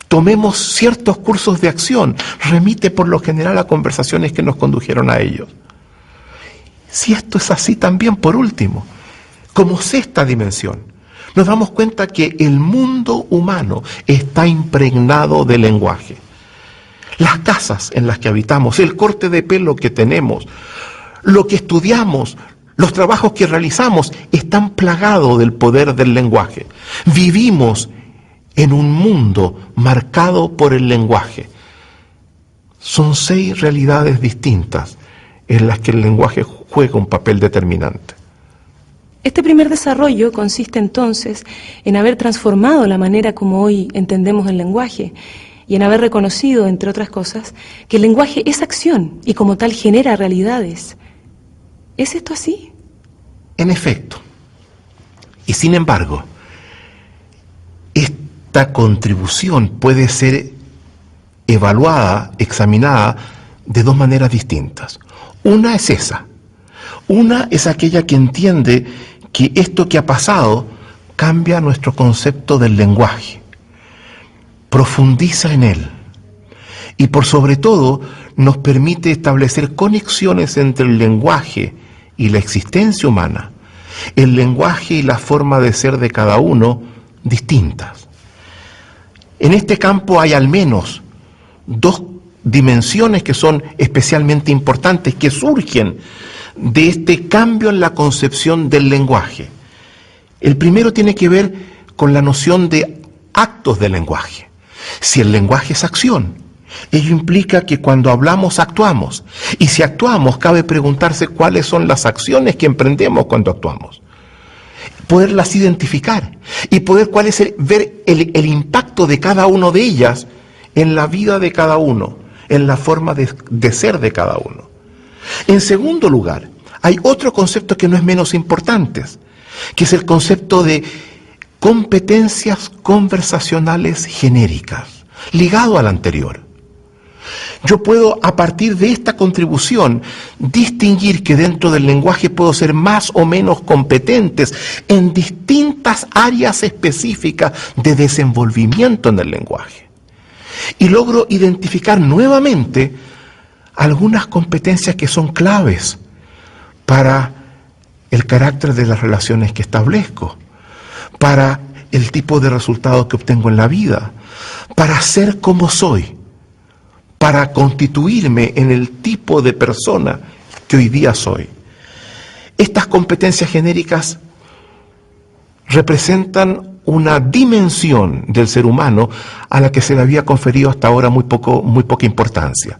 tomemos ciertos cursos de acción remite por lo general a conversaciones que nos condujeron a ellos. Si esto es así también, por último, como sexta dimensión, nos damos cuenta que el mundo humano está impregnado de lenguaje. Las casas en las que habitamos, el corte de pelo que tenemos, lo que estudiamos, los trabajos que realizamos están plagados del poder del lenguaje. Vivimos en un mundo marcado por el lenguaje. Son 6 realidades distintas en las que el lenguaje juega un papel determinante. Este primer desarrollo consiste entonces en haber transformado la manera como hoy entendemos el lenguaje y en haber reconocido, entre otras cosas, que el lenguaje es acción y como tal genera realidades. ¿Es esto así? En efecto, Y sin embargo, esta contribución puede ser evaluada, examinada de dos maneras distintas. Una es esa. Una es aquella que entiende que esto que ha pasado cambia nuestro concepto del lenguaje, profundiza en él y por sobre todo nos permite establecer conexiones entre el lenguaje y la existencia humana, el lenguaje y la forma de ser de cada uno distintas. En este campo hay al menos dos dimensiones que son especialmente importantes, que surgen de este cambio en la concepción del lenguaje. El primero tiene que ver con la noción de actos del lenguaje. Si el lenguaje es acción, ello implica que cuando hablamos actuamos. Y si actuamos, cabe preguntarse cuáles son las acciones que emprendemos cuando actuamos. Poderlas identificar y poder ver el impacto de cada una de ellas en la vida de cada uno, en la forma de ser de cada uno. En segundo lugar, hay otro concepto que no es menos importante, que es el concepto de competencias conversacionales genéricas, ligado al anterior. Yo puedo, a partir de esta contribución, distinguir que dentro del lenguaje puedo ser más o menos competentes en distintas áreas específicas de desenvolvimiento en el lenguaje. Y logro identificar nuevamente algunas competencias que son claves para el carácter de las relaciones que establezco, para el tipo de resultados que obtengo en la vida, para ser como soy, para constituirme en el tipo de persona que hoy día soy. Estas competencias genéricas representan una dimensión del ser humano a la que se le había conferido hasta ahora muy poca importancia.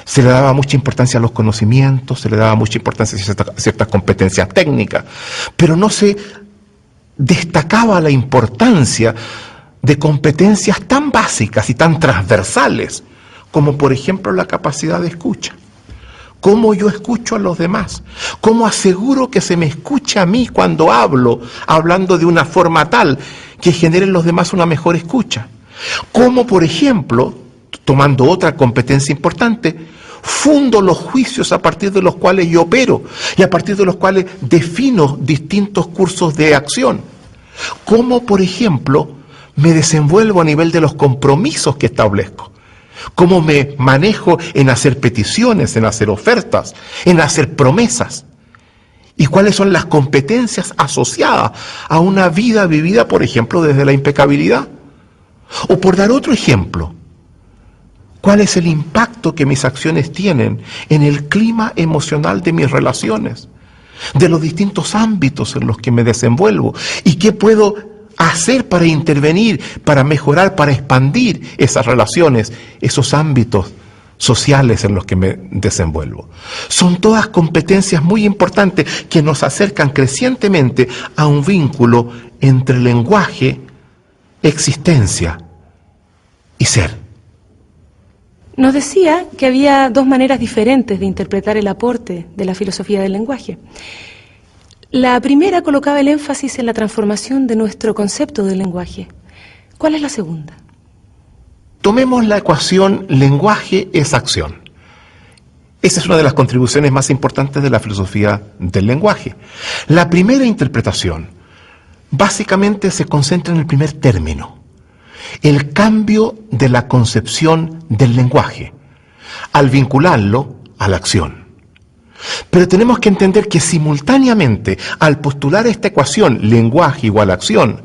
Se le daba mucha importancia a los conocimientos, se le daba mucha importancia a ciertas competencias técnicas, pero no se destacaba la importancia de competencias tan básicas y tan transversales como por ejemplo la capacidad de escucha. ¿Cómo yo escucho a los demás? ¿Cómo aseguro que se me escucha a mí cuando hablo, hablando de una forma tal que genere en los demás una mejor escucha? ¿Cómo, por ejemplo, tomando otra competencia importante, fundo los juicios a partir de los cuales yo opero y a partir de los cuales defino distintos cursos de acción? ¿Cómo, por ejemplo, me desenvuelvo a nivel de los compromisos que establezco? ¿Cómo me manejo en hacer peticiones, en hacer ofertas, en hacer promesas? ¿Y cuáles son las competencias asociadas a una vida vivida, por ejemplo, desde la impecabilidad? O por dar otro ejemplo, ¿cuál es el impacto que mis acciones tienen en el clima emocional de mis relaciones, de los distintos ámbitos en los que me desenvuelvo? ¿Y qué puedo hacer para intervenir, para mejorar, para expandir esas relaciones, esos ámbitos sociales en los que me desenvuelvo? Son todas competencias muy importantes que nos acercan crecientemente a un vínculo entre lenguaje, existencia y ser. Nos decía que había dos maneras diferentes de interpretar el aporte de la filosofía del lenguaje. La primera colocaba el énfasis en la transformación de nuestro concepto del lenguaje. ¿Cuál es la segunda? Tomemos la ecuación lenguaje es acción. Esa es una de las contribuciones más importantes de la filosofía del lenguaje. La primera interpretación básicamente se concentra en el primer término, el cambio de la concepción del lenguaje, al vincularlo a la acción. Pero tenemos que entender que simultáneamente, al postular esta ecuación, lenguaje igual acción,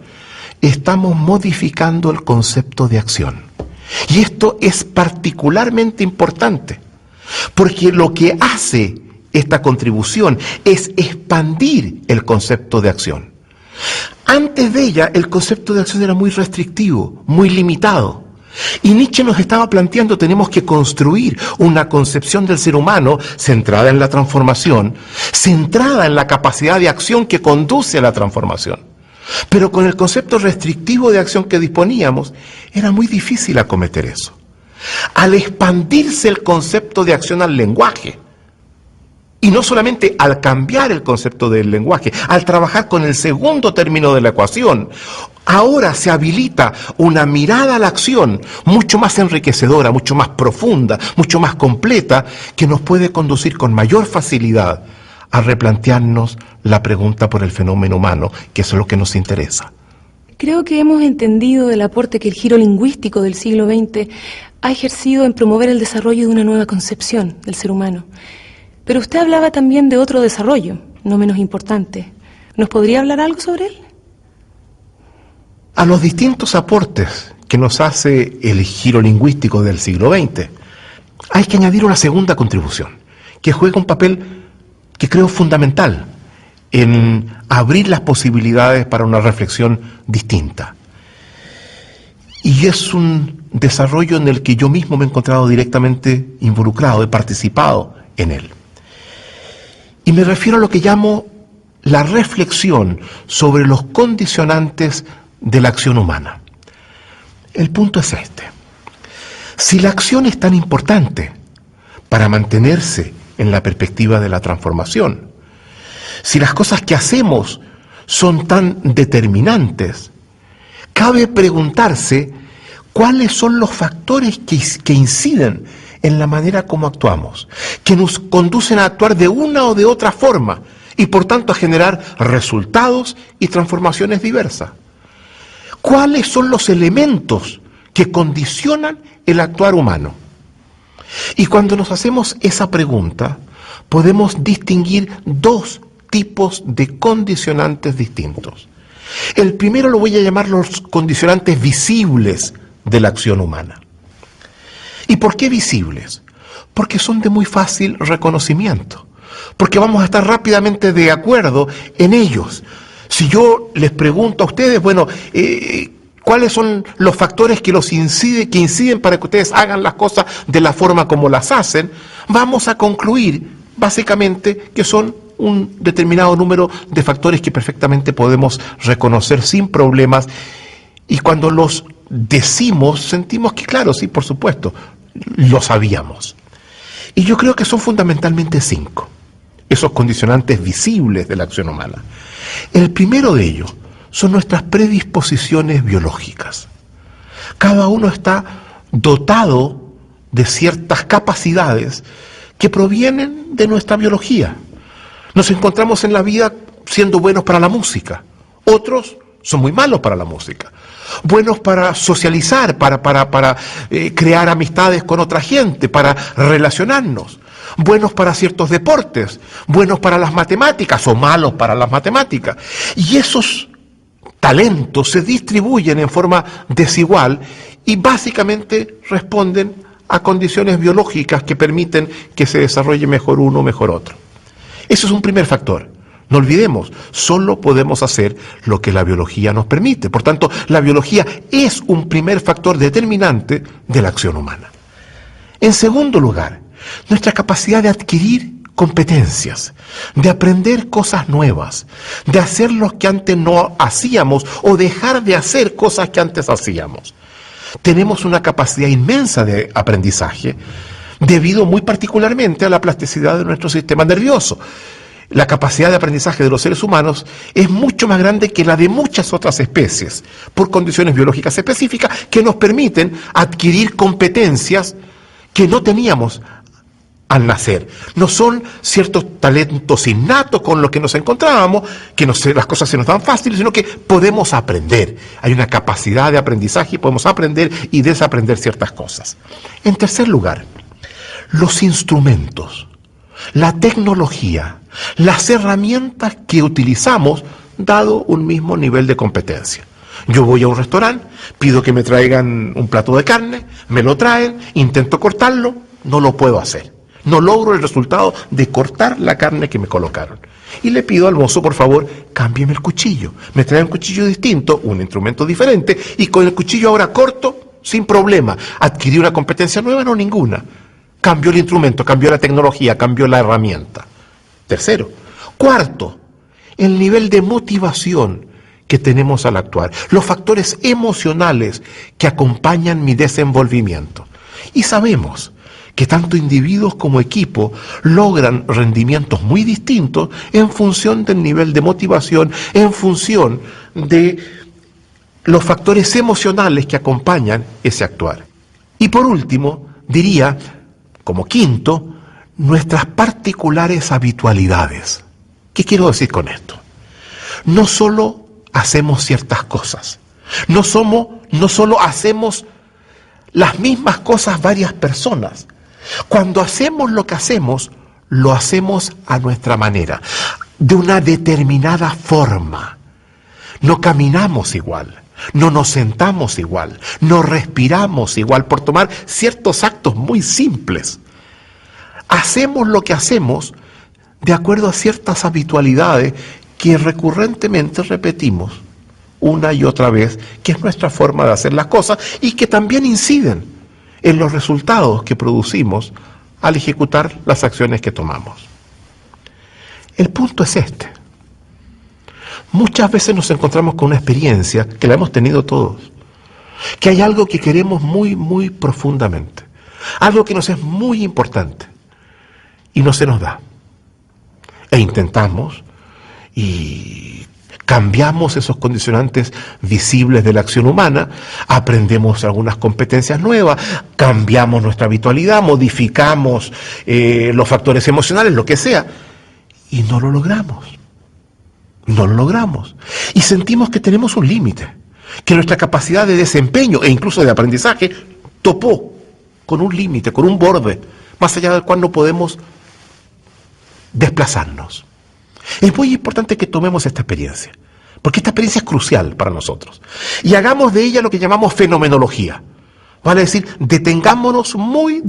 estamos modificando el concepto de acción. Y esto es particularmente importante, porque lo que hace esta contribución es expandir el concepto de acción. Antes de ella, el concepto de acción era muy restrictivo, muy limitado. Y Nietzsche nos estaba planteando, tenemos que construir una concepción del ser humano centrada en la transformación, centrada en la capacidad de acción que conduce a la transformación. Pero con el concepto restrictivo de acción que disponíamos, era muy difícil acometer eso. Al expandirse el concepto de acción al lenguaje, Y no solamente al cambiar el concepto del lenguaje, al trabajar con el segundo término de la ecuación, ahora se habilita una mirada a la acción mucho más enriquecedora, mucho más profunda, mucho más completa, que nos puede conducir con mayor facilidad a replantearnos la pregunta por el fenómeno humano, que es lo que nos interesa. Creo que hemos entendido el aporte que el giro lingüístico del siglo XX ha ejercido en promover el desarrollo de una nueva concepción del ser humano. Pero usted hablaba también de otro desarrollo, no menos importante. ¿Nos podría hablar algo sobre él? A los distintos aportes que nos hace el giro lingüístico del siglo XX, hay que añadir una segunda contribución, que juega un papel que creo fundamental en abrir las posibilidades para una reflexión distinta. Y es un desarrollo en el que yo mismo me he encontrado directamente involucrado, he participado en él. Y me refiero a lo que llamo la reflexión sobre los condicionantes de la acción humana. El punto es este. Si la acción es tan importante para mantenerse en la perspectiva de la transformación, si las cosas que hacemos son tan determinantes, cabe preguntarse cuáles son los factores que inciden en la manera como actuamos, que nos conducen a actuar de una o de otra forma y por tanto a generar resultados y transformaciones diversas. ¿Cuáles son los elementos que condicionan el actuar humano? Y cuando nos hacemos esa pregunta, podemos distinguir dos tipos de condicionantes distintos. El primero lo voy a llamar los condicionantes visibles de la acción humana. ¿Y por qué visibles? Porque son de muy fácil reconocimiento, porque vamos a estar rápidamente de acuerdo en ellos. Si yo les pregunto a ustedes, bueno, ¿cuáles son los factores que inciden para que ustedes hagan las cosas de la forma como las hacen? Vamos a concluir, básicamente, que son un determinado número de factores que perfectamente podemos reconocer sin problemas. Y cuando los decimos, sentimos que, claro, sí, por supuesto, lo sabíamos. Y yo creo que son fundamentalmente 5, esos condicionantes visibles de la acción humana. El primero de ellos son nuestras predisposiciones biológicas. Cada uno está dotado de ciertas capacidades que provienen de nuestra biología. Nos encontramos en la vida siendo buenos para la música, otros son muy malos para la música, buenos para socializar, para crear amistades con otra gente, para relacionarnos, buenos para ciertos deportes, buenos para las matemáticas o malos para las matemáticas. Y esos talentos se distribuyen en forma desigual y básicamente responden a condiciones biológicas que permiten que se desarrolle mejor uno o mejor otro. Ese es un primer factor. No olvidemos, solo podemos hacer lo que la biología nos permite. Por tanto, la biología es un primer factor determinante de la acción humana. En segundo lugar, nuestra capacidad de adquirir competencias, de aprender cosas nuevas, de hacer lo que antes no hacíamos o dejar de hacer cosas que antes hacíamos. Tenemos una capacidad inmensa de aprendizaje debido muy particularmente a la plasticidad de nuestro sistema nervioso. La capacidad de aprendizaje de los seres humanos es mucho más grande que la de muchas otras especies, por condiciones biológicas específicas que nos permiten adquirir competencias que no teníamos al nacer. No son ciertos talentos innatos con los que nos encontrábamos, que las cosas se nos dan fáciles, sino que podemos aprender. Hay una capacidad de aprendizaje y podemos aprender y desaprender ciertas cosas. En tercer lugar, los instrumentos, la tecnología, las herramientas que utilizamos dado un mismo nivel de competencia. Yo voy a un restaurante, pido que me traigan un plato de carne, me lo traen, intento cortarlo, no lo puedo hacer. No logro el resultado de cortar la carne que me colocaron. Y le pido al mozo, por favor, cámbieme el cuchillo. Me trae un cuchillo distinto, un instrumento diferente, y con el cuchillo ahora corto, sin problema. ¿Adquirí una competencia nueva? No, ninguna. Cambió el instrumento, cambió la tecnología, cambió la herramienta. Tercero. Cuarto, el nivel de motivación que tenemos al actuar. Los factores emocionales que acompañan mi desenvolvimiento. Y sabemos que tanto individuos como equipo logran rendimientos muy distintos en función del nivel de motivación, en función de los factores emocionales que acompañan ese actuar. Y por último, diría, como quinto, nuestras particulares habitualidades. ¿Qué quiero decir con esto? No solo hacemos ciertas cosas, no solo hacemos las mismas cosas varias personas. Cuando hacemos lo que hacemos, lo hacemos a nuestra manera, de una determinada forma. No caminamos igual, no nos sentamos igual, no respiramos igual, por tomar ciertos actos muy simples. Hacemos lo que hacemos de acuerdo a ciertas habitualidades que recurrentemente repetimos una y otra vez, que es nuestra forma de hacer las cosas y que también inciden en los resultados que producimos al ejecutar las acciones que tomamos. El punto es este. Muchas veces nos encontramos con una experiencia que la hemos tenido todos, que hay algo que queremos muy, muy profundamente, algo que nos es muy importante y no se nos da. E intentamos y cambiamos esos condicionantes visibles de la acción humana, aprendemos algunas competencias nuevas, cambiamos nuestra habitualidad, modificamos los factores emocionales, lo que sea, y no lo logramos. No lo logramos. Y sentimos que tenemos un límite, que nuestra capacidad de desempeño e incluso de aprendizaje topó con un límite, con un borde, más allá del cual no podemos desplazarnos. Es muy importante que tomemos esta experiencia, porque esta experiencia es crucial para nosotros. Y hagamos de ella lo que llamamos fenomenología. Vale decir, detengámonos muy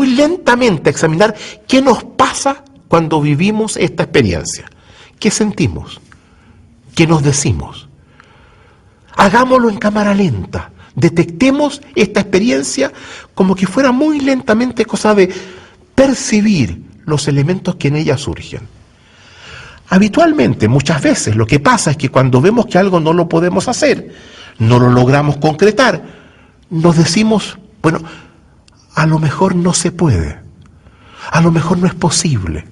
lentamente a examinar qué nos pasa cuando vivimos esta experiencia. ¿Qué sentimos? ¿Qué nos decimos? Hagámoslo en cámara lenta. Detectemos esta experiencia como que fuera muy lentamente cosa de percibir los elementos que en ella surgen. Habitualmente, muchas veces, lo que pasa es que cuando vemos que algo no lo podemos hacer, no lo logramos concretar, nos decimos, bueno, a lo mejor no se puede, a lo mejor no es posible,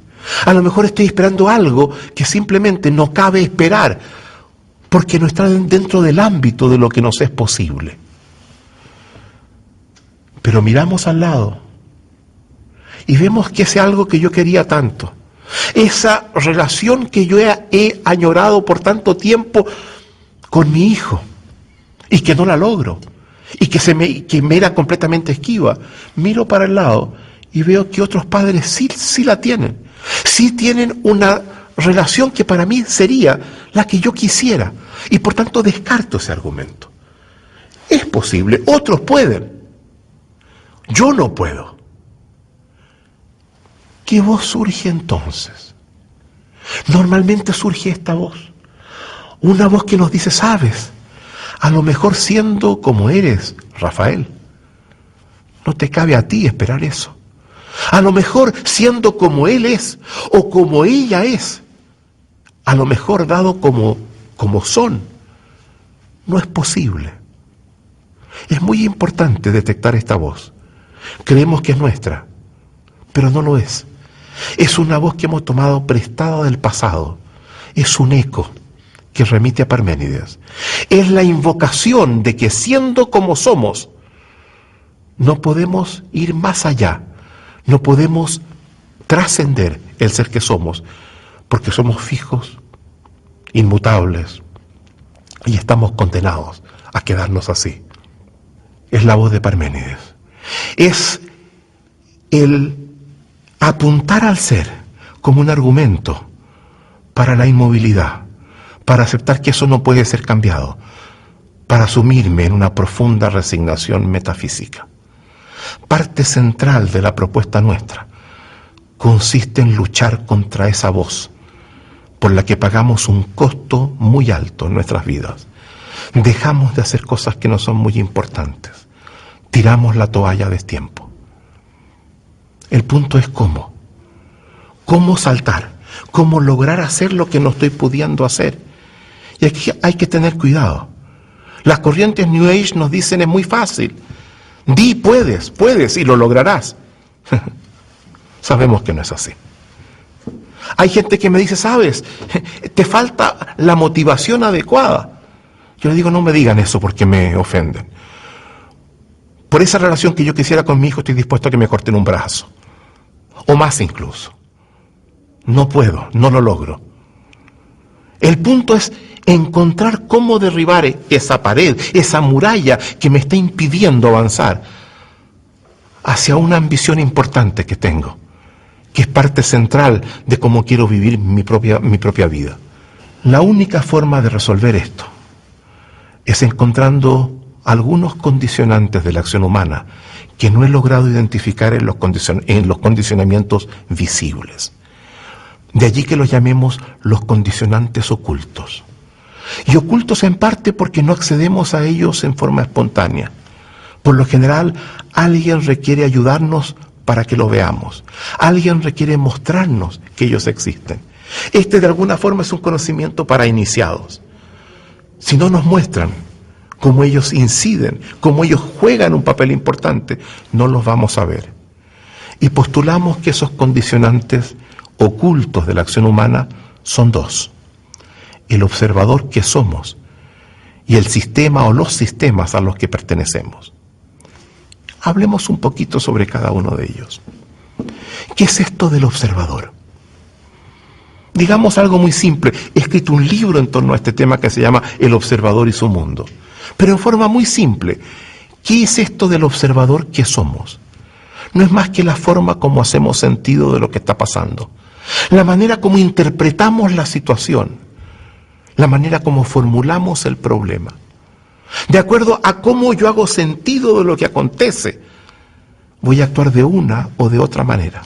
a lo mejor estoy esperando algo que simplemente no cabe esperar, porque no está dentro del ámbito de lo que nos es posible. Pero miramos al lado y vemos que ese algo que yo quería tanto, esa relación que yo he añorado por tanto tiempo con mi hijo y que no la logro y que me era completamente esquiva, miro para el lado y veo que otros padres sí la tienen, sí tienen una relación que para mí sería la que yo quisiera y por tanto descarto ese argumento. Es posible, otros pueden, yo no puedo. ¿Qué voz surge entonces? Normalmente surge esta voz, una voz que nos dice, sabes, a lo mejor siendo como eres, Rafael, no te cabe a ti esperar eso. A lo mejor siendo como él es o como ella es, a lo mejor dado como son, no es posible. Es muy importante detectar esta voz. Creemos que es nuestra, pero no lo es. Es una voz que hemos tomado prestada del pasado. Es un eco que remite a Parménides. Es la invocación de que siendo como somos, no podemos ir más allá, no podemos trascender el ser que somos, porque somos fijos, inmutables, y estamos condenados a quedarnos así. Es la voz de Parménides. Es el apuntar al ser como un argumento para la inmovilidad, para aceptar que eso no puede ser cambiado, para sumirme en una profunda resignación metafísica. Parte central de la propuesta nuestra consiste en luchar contra esa voz por la que pagamos un costo muy alto en nuestras vidas. Dejamos de hacer cosas que no son muy importantes. Tiramos la toalla a destiempo. El punto es cómo. Cómo saltar. Cómo lograr hacer lo que no estoy pudiendo hacer. Y aquí hay que tener cuidado. Las corrientes New Age nos dicen es muy fácil. Di puedes y lo lograrás. Sabemos que no es así. Hay gente que me dice, ¿sabes? Te falta la motivación adecuada. Yo le digo, no me digan eso porque me ofenden. Por esa relación que yo quisiera con mi hijo, estoy dispuesto a que me corten un brazo. O más incluso. No puedo, no lo logro. El punto es encontrar cómo derribar esa pared, esa muralla que me está impidiendo avanzar hacia una ambición importante que tengo, que es parte central de cómo quiero vivir mi propia vida. La única forma de resolver esto es encontrando algunos condicionantes de la acción humana que no he logrado identificar en los condicionamientos visibles. De allí que los llamemos los condicionantes ocultos. Y ocultos en parte porque no accedemos a ellos en forma espontánea. Por lo general, alguien requiere ayudarnos para que lo veamos. Alguien requiere mostrarnos que ellos existen. Este de alguna forma es un conocimiento para iniciados. Si no nos muestran cómo ellos inciden, cómo ellos juegan un papel importante, no los vamos a ver. Y postulamos que esos condicionantes ocultos de la acción humana son dos: el observador que somos y el sistema o los sistemas a los que pertenecemos. Hablemos un poquito sobre cada uno de ellos. ¿Qué es esto del observador? Digamos algo muy simple. He escrito un libro en torno a este tema que se llama El observador y su mundo. Pero en forma muy simple, ¿qué es esto del observador que somos? No es más que la forma como hacemos sentido de lo que está pasando. La manera como interpretamos la situación. La manera como formulamos el problema. De acuerdo a cómo yo hago sentido de lo que acontece, voy a actuar de una o de otra manera.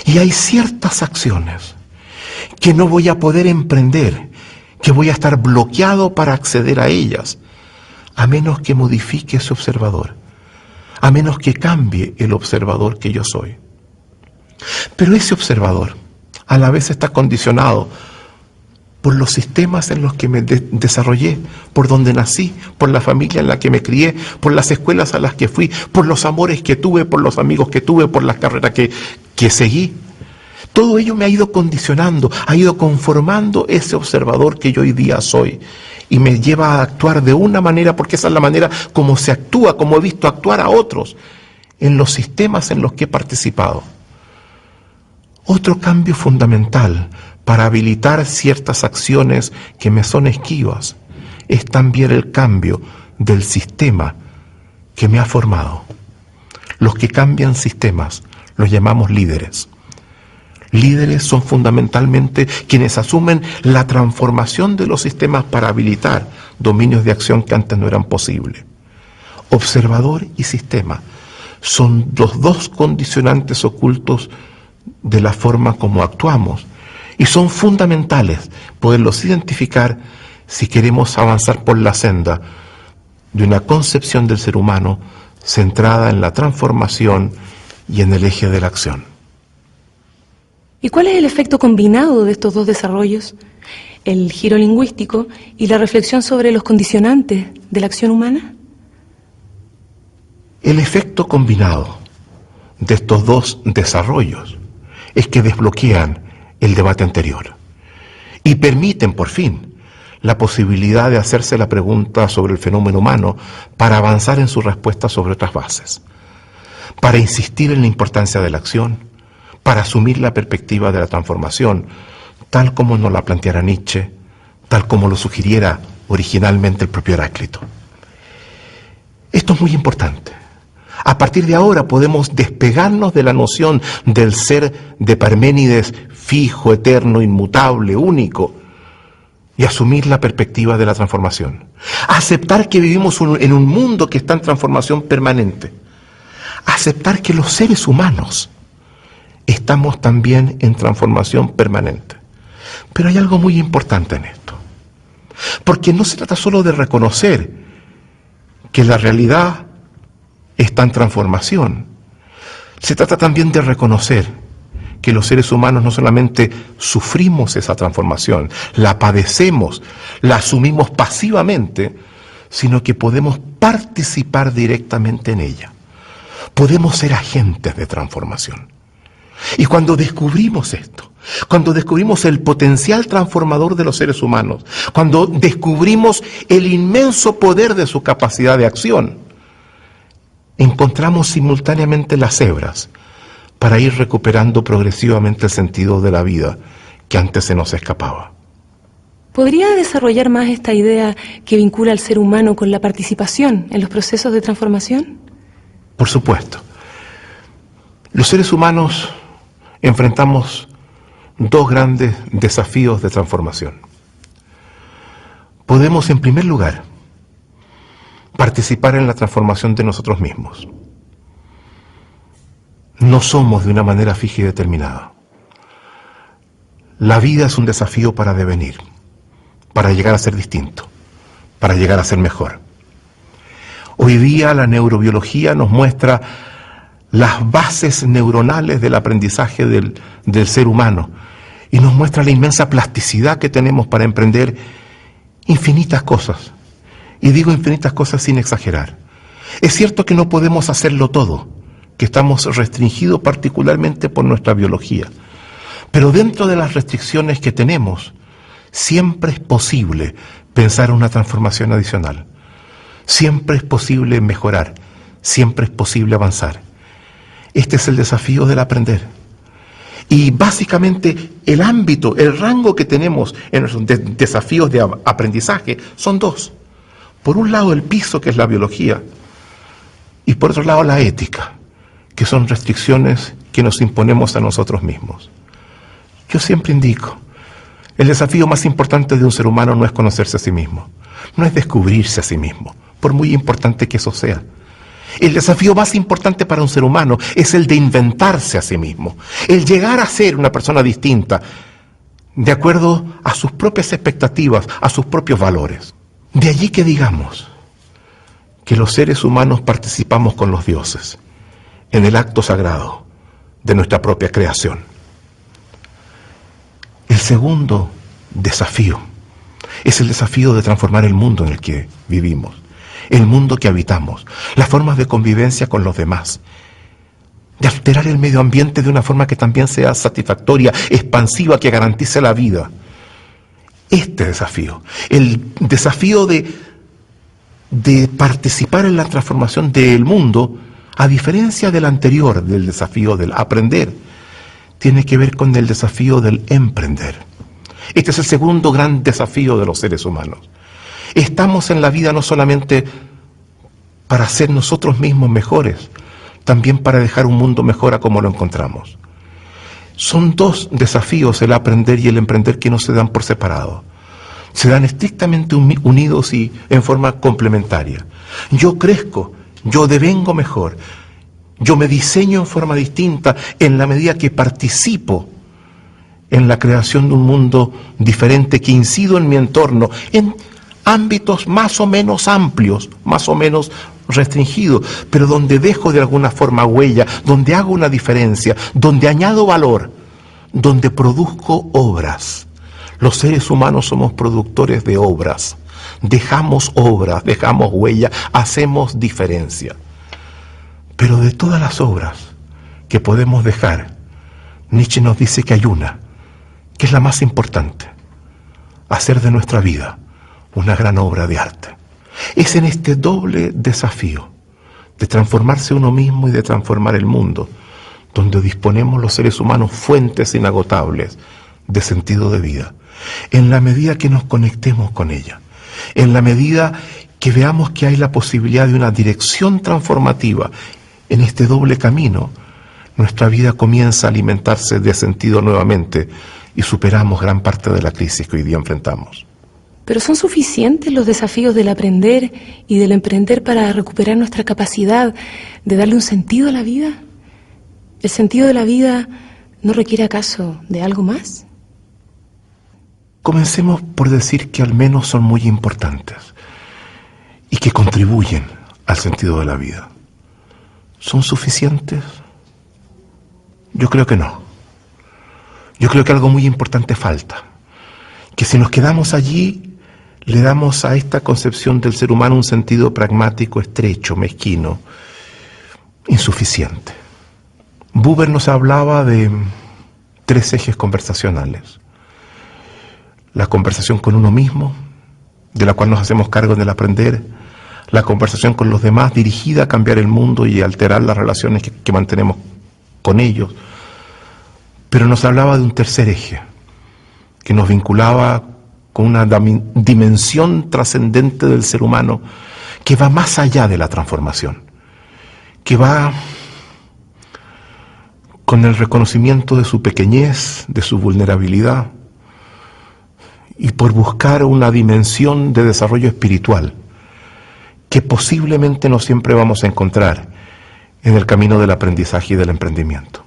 Y hay ciertas acciones que no voy a poder emprender, que voy a estar bloqueado para acceder a ellas, a menos que modifique ese observador, a menos que cambie el observador que yo soy. Pero ese observador a la vez está condicionado por los sistemas en los que me desarrollé, por donde nací, por la familia en la que me crié, por las escuelas a las que fui, por los amores que tuve, por los amigos que tuve, por las carreras que seguí. Todo ello me ha ido condicionando, ha ido conformando ese observador que yo hoy día soy. Y me lleva a actuar de una manera, porque esa es la manera como se actúa, como he visto actuar a otros en los sistemas en los que he participado. Otro cambio fundamental para habilitar ciertas acciones que me son esquivas es también el cambio del sistema que me ha formado. Los que cambian sistemas los llamamos líderes. Líderes son fundamentalmente quienes asumen la transformación de los sistemas para habilitar dominios de acción que antes no eran posibles. Observador y sistema son los dos condicionantes ocultos de la forma como actuamos y son fundamentales poderlos identificar si queremos avanzar por la senda de una concepción del ser humano centrada en la transformación y en el eje de la acción. ¿Y cuál es el efecto combinado de estos dos desarrollos? El giro lingüístico y la reflexión sobre los condicionantes de la acción humana. El efecto combinado de estos dos desarrollos es que desbloquean el debate anterior y permiten por fin la posibilidad de hacerse la pregunta sobre el fenómeno humano para avanzar en su respuesta sobre otras bases, para insistir en la importancia de la acción, para asumir la perspectiva de la transformación, tal como nos la planteara Nietzsche, tal como lo sugiriera originalmente el propio Heráclito. Esto es muy importante. A partir de ahora podemos despegarnos de la noción del ser de Parménides fijo, eterno, inmutable, único, y asumir la perspectiva de la transformación. Aceptar que vivimos en un mundo que está en transformación permanente. Aceptar que los seres humanos estamos también en transformación permanente. Pero hay algo muy importante en esto. Porque no se trata solo de reconocer que la realidad está en transformación. Se trata también de reconocer que los seres humanos no solamente sufrimos esa transformación, la padecemos, la asumimos pasivamente, sino que podemos participar directamente en ella. Podemos ser agentes de transformación. Y cuando descubrimos esto, cuando descubrimos el potencial transformador de los seres humanos, cuando descubrimos el inmenso poder de su capacidad de acción, encontramos simultáneamente las hebras para ir recuperando progresivamente el sentido de la vida que antes se nos escapaba. ¿Podría desarrollar más esta idea que vincula al ser humano con la participación en los procesos de transformación? Por supuesto. Los seres humanos enfrentamos dos grandes desafíos de transformación. Podemos, en primer lugar, participar en la transformación de nosotros mismos. No somos de una manera fija y determinada. La vida es un desafío para devenir, para llegar a ser distinto, para llegar a ser mejor. Hoy día la neurobiología nos muestra las bases neuronales del aprendizaje del ser humano y nos muestra la inmensa plasticidad que tenemos para emprender infinitas cosas. Y digo infinitas cosas sin exagerar. Es cierto que no podemos hacerlo todo, que estamos restringidos particularmente por nuestra biología, pero dentro de las restricciones que tenemos, siempre es posible pensar en una transformación adicional. Siempre es posible mejorar, siempre es posible avanzar. Este es el desafío del aprender. Y básicamente el ámbito, el rango que tenemos en los desafíos de aprendizaje son dos. Por un lado el piso, que es la biología, y por otro lado la ética, que son restricciones que nos imponemos a nosotros mismos. Yo siempre indico, el desafío más importante de un ser humano no es conocerse a sí mismo, no es descubrirse a sí mismo, por muy importante que eso sea. El desafío más importante para un ser humano es el de inventarse a sí mismo, el llegar a ser una persona distinta, de acuerdo a sus propias expectativas, a sus propios valores. De allí que digamos que los seres humanos participamos con los dioses en el acto sagrado de nuestra propia creación. El segundo desafío es el desafío de transformar el mundo en el que vivimos, el mundo que habitamos, las formas de convivencia con los demás, de alterar el medio ambiente de una forma que también sea satisfactoria, expansiva, que garantice la vida. Este desafío, el desafío de participar en la transformación del mundo, a diferencia del anterior, del desafío del aprender, tiene que ver con el desafío del emprender. Este es el segundo gran desafío de los seres humanos. Estamos en la vida no solamente para ser nosotros mismos mejores, también para dejar un mundo mejor a como lo encontramos. Son dos desafíos, el aprender y el emprender, que no se dan por separado. Se dan estrictamente unidos y en forma complementaria. Yo crezco, yo devengo mejor, yo me diseño en forma distinta en la medida que participo en la creación de un mundo diferente, que incido en mi entorno, en ámbitos más o menos amplios, más o menos restringidos, pero donde dejo de alguna forma huella, donde hago una diferencia, donde añado valor, donde produzco obras. Los seres humanos somos productores de obras, dejamos huella, hacemos diferencia. Pero de todas las obras que podemos dejar, Nietzsche nos dice que hay una, que es la más importante: hacer de nuestra vida una gran obra de arte. Es en este doble desafío de transformarse uno mismo y de transformar el mundo, donde disponemos los seres humanos fuentes inagotables de sentido de vida, en la medida que nos conectemos con ella, en la medida que veamos que hay la posibilidad de una dirección transformativa en este doble camino, nuestra vida comienza a alimentarse de sentido nuevamente y superamos gran parte de la crisis que hoy día enfrentamos. ¿Pero son suficientes los desafíos del aprender y del emprender para recuperar nuestra capacidad de darle un sentido a la vida? ¿El sentido de la vida no requiere acaso de algo más? Comencemos por decir que al menos son muy importantes y que contribuyen al sentido de la vida. ¿Son suficientes? Yo creo que no. Yo creo que algo muy importante falta. Que si nos quedamos allí, le damos a esta concepción del ser humano un sentido pragmático, estrecho, mezquino. insuficiente. Buber nos hablaba de 3 ejes conversacionales: la conversación con uno mismo, de la cual nos hacemos cargo en el aprender; la conversación con los demás, dirigida a cambiar el mundo y alterar las relaciones que mantenemos con ellos. Pero nos hablaba de un tercer eje, que nos vinculaba con una dimensión trascendente del ser humano, que va más allá de la transformación, que va con el reconocimiento de su pequeñez, de su vulnerabilidad, y por buscar una dimensión de desarrollo espiritual que posiblemente no siempre vamos a encontrar en el camino del aprendizaje y del emprendimiento.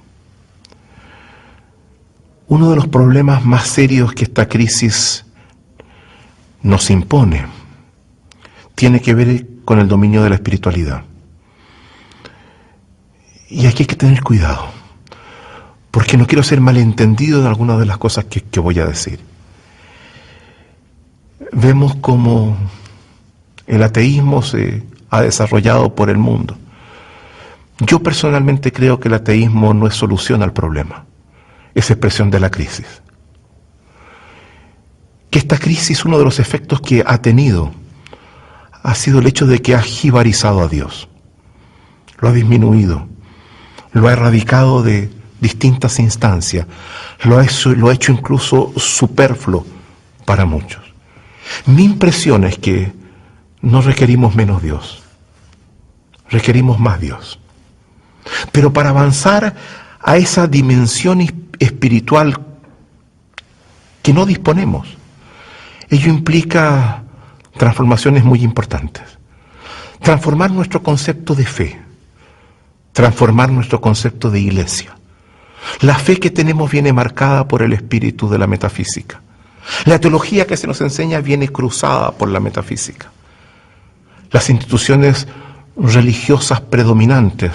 Uno de los problemas más serios que esta crisis nos impone tiene que ver con el dominio de la espiritualidad. Y aquí hay que tener cuidado, porque no quiero ser malentendido en algunas de las cosas que voy a decir. Vemos cómo el ateísmo se ha desarrollado por el mundo. Yo personalmente creo que el ateísmo no es solución al problema, es expresión de la crisis. Que esta crisis, uno de los efectos que ha tenido, ha sido el hecho de que ha jibarizado a Dios. Lo ha disminuido, lo ha erradicado de distintas instancias, lo ha hecho incluso superfluo para muchos. Mi impresión es que no requerimos menos Dios, requerimos más Dios. Pero para avanzar a esa dimensión espiritual que no disponemos, ello implica transformaciones muy importantes. Transformar nuestro concepto de fe, transformar nuestro concepto de iglesia. La fe que tenemos viene marcada por el espíritu de la metafísica. La teología que se nos enseña viene cruzada por la metafísica. Las instituciones religiosas predominantes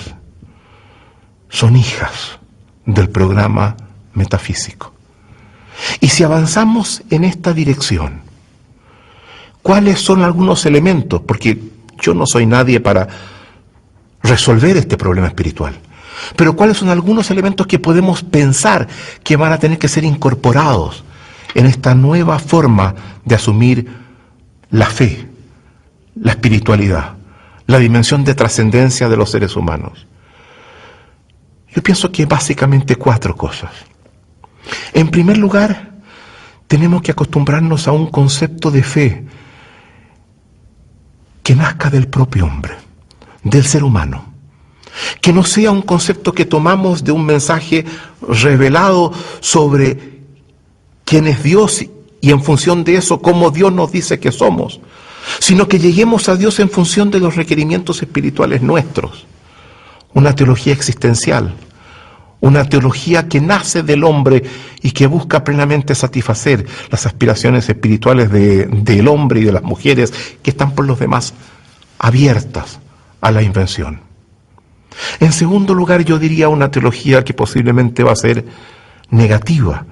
son hijas del programa metafísico. Y si avanzamos en esta dirección, ¿cuáles son algunos elementos? Porque yo no soy nadie para resolver este problema espiritual. Pero ¿cuáles son algunos elementos que podemos pensar que van a tener que ser incorporados en esta nueva forma de asumir la fe, la espiritualidad, la dimensión de trascendencia de los seres humanos? Yo pienso que básicamente 4 cosas. En primer lugar, tenemos que acostumbrarnos a un concepto de fe que nazca del propio hombre, del ser humano. Que no sea un concepto que tomamos de un mensaje revelado sobre quién es Dios y en función de eso cómo Dios nos dice que somos, sino que lleguemos a Dios en función de los requerimientos espirituales nuestros. Una teología existencial, una teología que nace del hombre y que busca plenamente satisfacer las aspiraciones espirituales del hombre y de las mujeres que están por los demás abiertas a la invención. En segundo lugar, yo diría una teología que posiblemente va a ser negativa,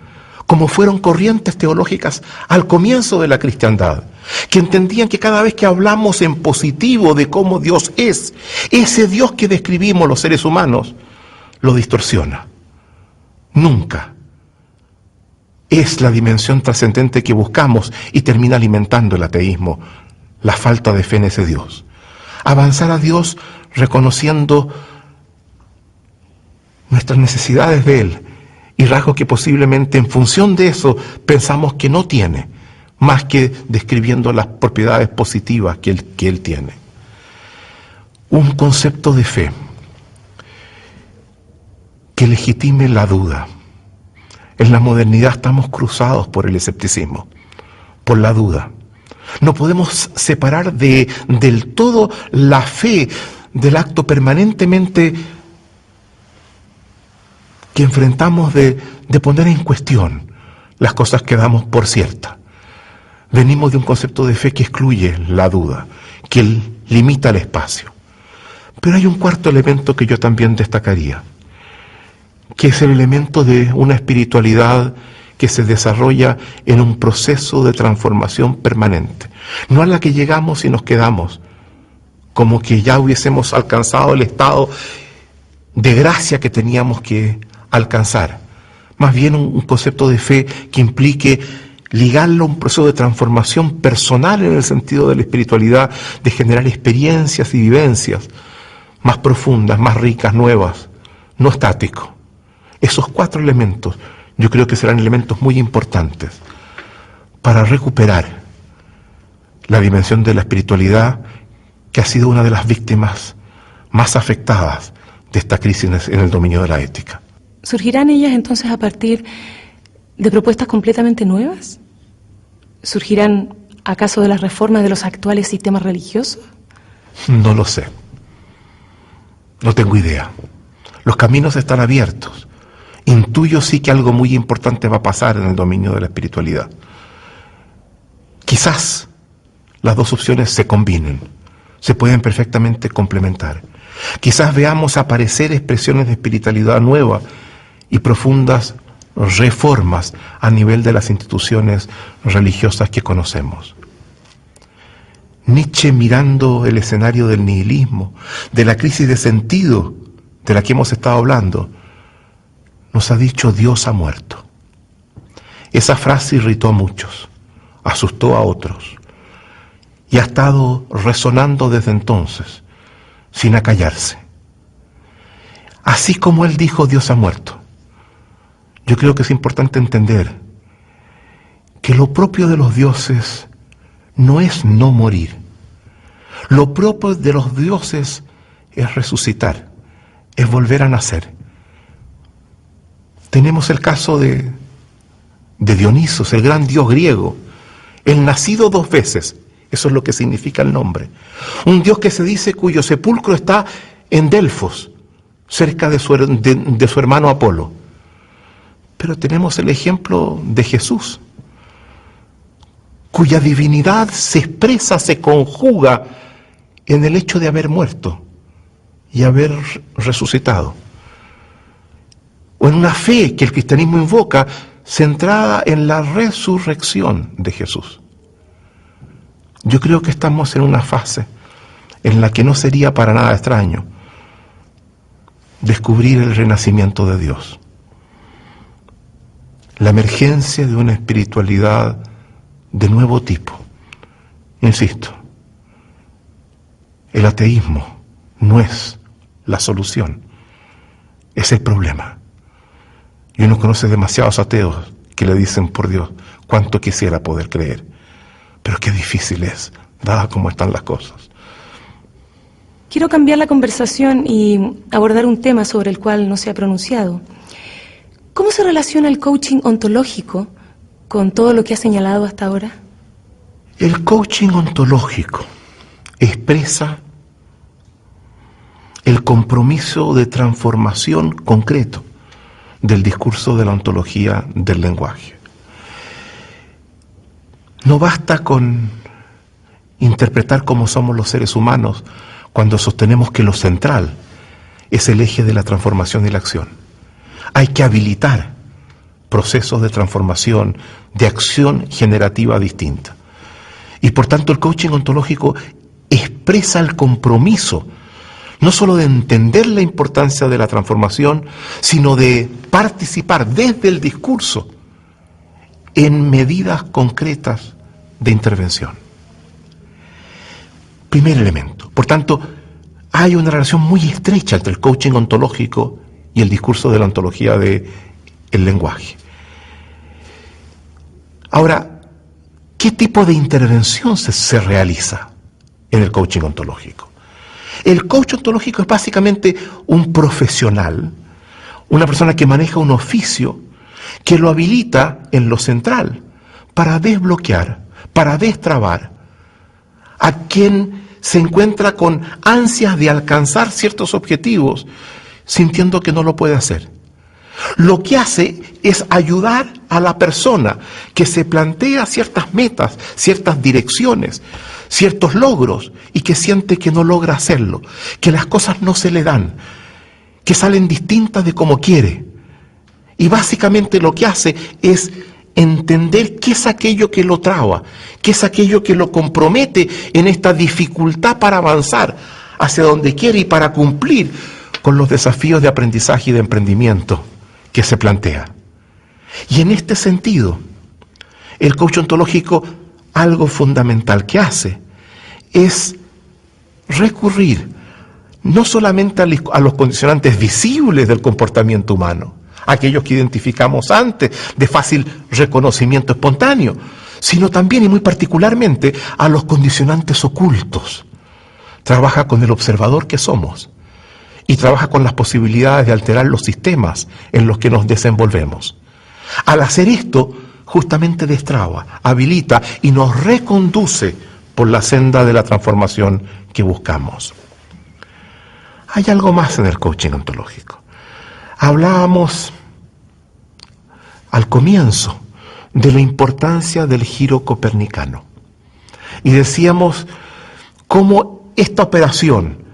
como fueron corrientes teológicas al comienzo de la cristiandad, que entendían que cada vez que hablamos en positivo de cómo Dios es, ese Dios que describimos los seres humanos, lo distorsiona. Nunca es la dimensión trascendente que buscamos y termina alimentando el ateísmo, la falta de fe en ese Dios. Avanzar a Dios reconociendo nuestras necesidades de Él y rasgos que posiblemente en función de eso pensamos que no tiene, más que describiendo las propiedades positivas que Él tiene. Un concepto de fe que legitime la duda. En la modernidad estamos cruzados por el escepticismo, por la duda. No podemos separar del todo la fe del acto permanentemente que enfrentamos de poner en cuestión las cosas que damos por ciertas. Venimos de un concepto de fe que excluye la duda, que limita el espacio. Pero hay un cuarto elemento que yo también destacaría, que es el elemento de una espiritualidad que se desarrolla en un proceso de transformación permanente, no a la que llegamos y nos quedamos como que ya hubiésemos alcanzado el estado de gracia que teníamos que alcanzar. Más bien un concepto de fe que implique ligarlo a un proceso de transformación personal en el sentido de la espiritualidad, de generar experiencias y vivencias más profundas, más ricas, nuevas, no estático. Esos 4 elementos yo creo que serán elementos muy importantes para recuperar la dimensión de la espiritualidad que ha sido una de las víctimas más afectadas de esta crisis en el dominio de la ética. ¿Surgirán ellas entonces a partir de propuestas completamente nuevas? ¿Surgirán acaso de las reformas de los actuales sistemas religiosos? No lo sé. No tengo idea. Los caminos están abiertos. Intuyo sí que algo muy importante va a pasar en el dominio de la espiritualidad. Quizás las dos opciones se combinen, se pueden perfectamente complementar. Quizás veamos aparecer expresiones de espiritualidad nueva y profundas reformas a nivel de las instituciones religiosas que conocemos. Nietzsche, mirando el escenario del nihilismo, de la crisis de sentido de la que hemos estado hablando, nos ha dicho: Dios ha muerto. Esa frase irritó a muchos, asustó a otros y ha estado resonando desde entonces, sin acallarse. Así como él dijo: Dios ha muerto, yo creo que es importante entender que lo propio de los dioses no es no morir. Lo propio de los dioses es resucitar, es volver a nacer. Tenemos el caso de Dionisos, el gran dios griego, el nacido 2 veces, eso es lo que significa el nombre. Un dios que se dice cuyo sepulcro está en Delfos, cerca de su hermano Apolo. Pero tenemos el ejemplo de Jesús, cuya divinidad se expresa, se conjuga en el hecho de haber muerto y haber resucitado. O en una fe que el cristianismo invoca, centrada en la resurrección de Jesús. Yo creo que estamos en una fase en la que no sería para nada extraño descubrir el renacimiento de Dios. La emergencia de una espiritualidad de nuevo tipo. Insisto, el ateísmo no es la solución, es el problema. Y uno conoce demasiados ateos que le dicen: por Dios, cuánto quisiera poder creer, pero qué difícil es, dada cómo están las cosas. Quiero cambiar la conversación y abordar un tema sobre el cual no se ha pronunciado. ¿Cómo se relaciona el coaching ontológico con todo lo que ha señalado hasta ahora? El coaching ontológico expresa el compromiso de transformación concreto del discurso de la ontología del lenguaje. No basta con interpretar cómo somos los seres humanos cuando sostenemos que lo central es el eje de la transformación y la acción. Hay que habilitar procesos de transformación, de acción generativa distinta. Y por tanto el coaching ontológico expresa el compromiso no solo de entender la importancia de la transformación, sino de participar desde el discurso en medidas concretas de intervención. Primer elemento. Por tanto, hay una relación muy estrecha entre el coaching ontológico y el discurso de la ontología del lenguaje. Ahora, ¿qué tipo de intervención se realiza en el coaching ontológico? El coach ontológico es básicamente un profesional, una persona que maneja un oficio que lo habilita en lo central para desbloquear, para destrabar a quien se encuentra con ansias de alcanzar ciertos objetivos, sintiendo que no lo puede hacer. Lo que hace es ayudar a la persona que se plantea ciertas metas, ciertas direcciones, ciertos logros y que siente que no logra hacerlo, que las cosas no se le dan, que salen distintas de como quiere. Y básicamente lo que hace es entender qué es aquello que lo traba, qué es aquello que lo compromete en esta dificultad para avanzar hacia donde quiere y para cumplir con los desafíos de aprendizaje y de emprendimiento que se plantea. Y en este sentido, el coach ontológico, algo fundamental que hace es recurrir no solamente a los condicionantes visibles del comportamiento humano, aquellos que identificamos antes, de fácil reconocimiento espontáneo, sino también y muy particularmente a los condicionantes ocultos. Trabaja con el observador que somos y trabaja con las posibilidades de alterar los sistemas en los que nos desenvolvemos. Al hacer esto, justamente destraba, habilita y nos reconduce por la senda de la transformación que buscamos. Hay algo más en el coaching ontológico. Hablábamos al comienzo de la importancia del giro copernicano y decíamos cómo esta operación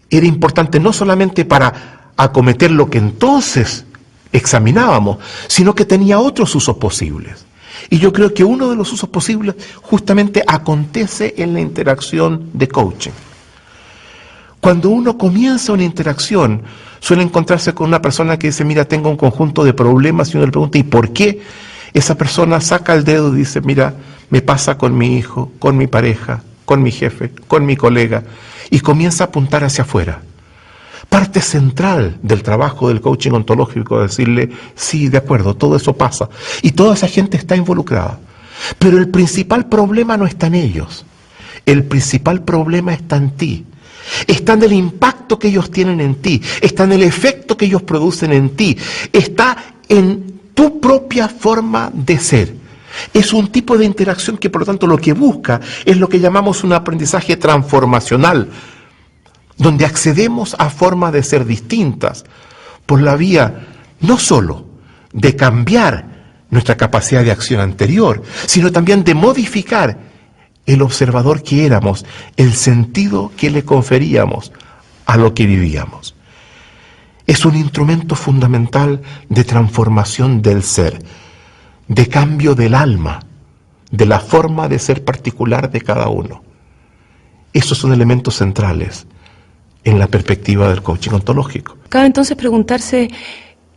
era importante no solamente para acometer lo que entonces examinábamos, sino que tenía otros usos posibles. Y yo creo que uno de los usos posibles justamente acontece en la interacción de coaching. Cuando uno comienza una interacción, suele encontrarse con una persona que dice, mira, tengo un conjunto de problemas, y uno le pregunta, ¿y por qué? Esa persona saca el dedo y dice, mira, me pasa con mi hijo, con mi pareja, con mi jefe, con mi colega, y comienza a apuntar hacia afuera. Parte central del trabajo del coaching ontológico es decirle, sí, de acuerdo, todo eso pasa, y toda esa gente está involucrada. Pero el principal problema no está en ellos, el principal problema está en ti. Está en el impacto que ellos tienen en ti, está en el efecto que ellos producen en ti, está en tu propia forma de ser. Es un tipo de interacción que, por lo tanto, lo que busca es lo que llamamos un aprendizaje transformacional, donde accedemos a formas de ser distintas por la vía no solo de cambiar nuestra capacidad de acción anterior, sino también de modificar el observador que éramos, el sentido que le conferíamos a lo que vivíamos. Es un instrumento fundamental de transformación del ser, de cambio del alma, de la forma de ser particular de cada uno. Esos son elementos centrales en la perspectiva del coaching ontológico. Cabe entonces preguntarse,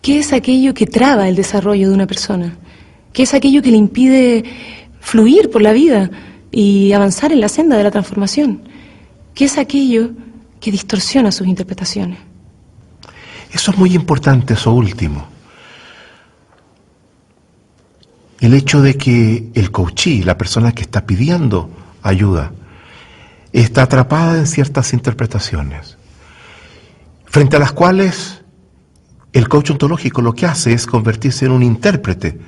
¿qué es aquello que traba el desarrollo de una persona? ¿Qué es aquello que le impide fluir por la vida y avanzar en la senda de la transformación? ¿Qué es aquello que distorsiona sus interpretaciones? Eso es muy importante, eso último. El hecho de que el coachee, la persona que está pidiendo ayuda, está atrapada en ciertas interpretaciones, frente a las cuales el coach ontológico lo que hace es convertirse en un intérprete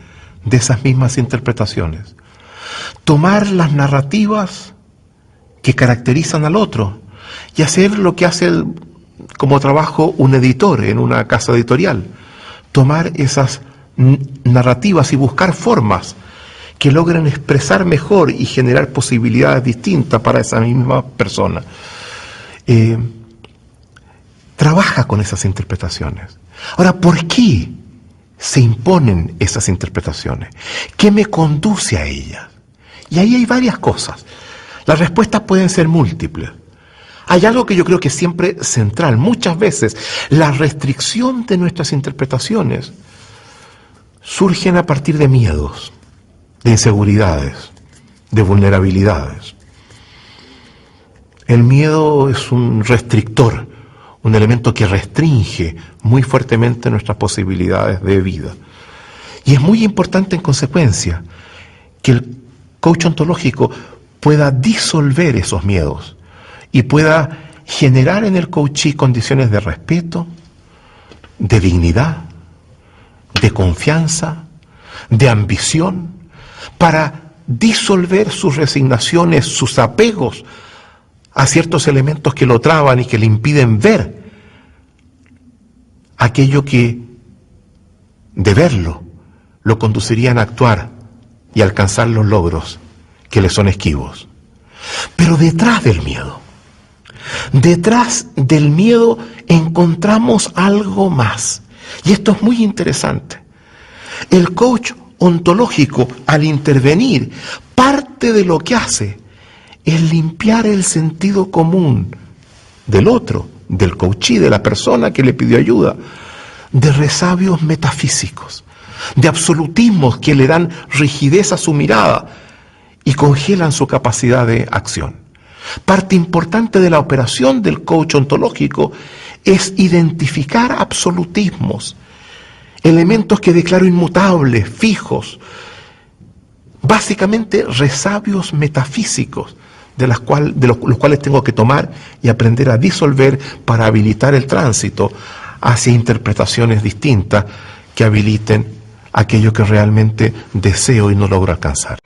de esas mismas interpretaciones. Tomar las narrativas que caracterizan al otro y hacer lo que hace como trabajo un editor en una casa editorial. Tomar esas narrativas y buscar formas que logren expresar mejor y generar posibilidades distintas para esa misma persona. Trabaja con esas interpretaciones. Ahora, ¿por qué se imponen esas interpretaciones? ¿Qué me conduce a ellas? Y ahí hay varias cosas. Las respuestas pueden ser múltiples. Hay algo que yo creo que es siempre central. Muchas veces la restricción de nuestras interpretaciones surgen a partir de miedos, de inseguridades, de vulnerabilidades. El miedo es un restrictor, un elemento que restringe muy fuertemente nuestras posibilidades de vida. Y es muy importante, en consecuencia, que el coach ontológico pueda disolver esos miedos y pueda generar en el coachee condiciones de respeto, de dignidad, de confianza, de ambición, para disolver sus resignaciones, sus apegos a ciertos elementos que lo traban y que le impiden ver aquello que, de verlo, lo conducirían a actuar y alcanzar los logros que le son esquivos. Pero detrás del miedo encontramos algo más. Y esto es muy interesante. El coach ontológico, al intervenir, parte de lo que hace es limpiar el sentido común del otro, del coachee, de la persona que le pidió ayuda, de resabios metafísicos, de absolutismos que le dan rigidez a su mirada y congelan su capacidad de acción. Parte importante de la operación del coach ontológico es identificar absolutismos, elementos que declaro inmutables, fijos, básicamente resabios metafísicos, de los cuales tengo que tomar y aprender a disolver para habilitar el tránsito hacia interpretaciones distintas que habiliten aquello que realmente deseo y no logro alcanzar.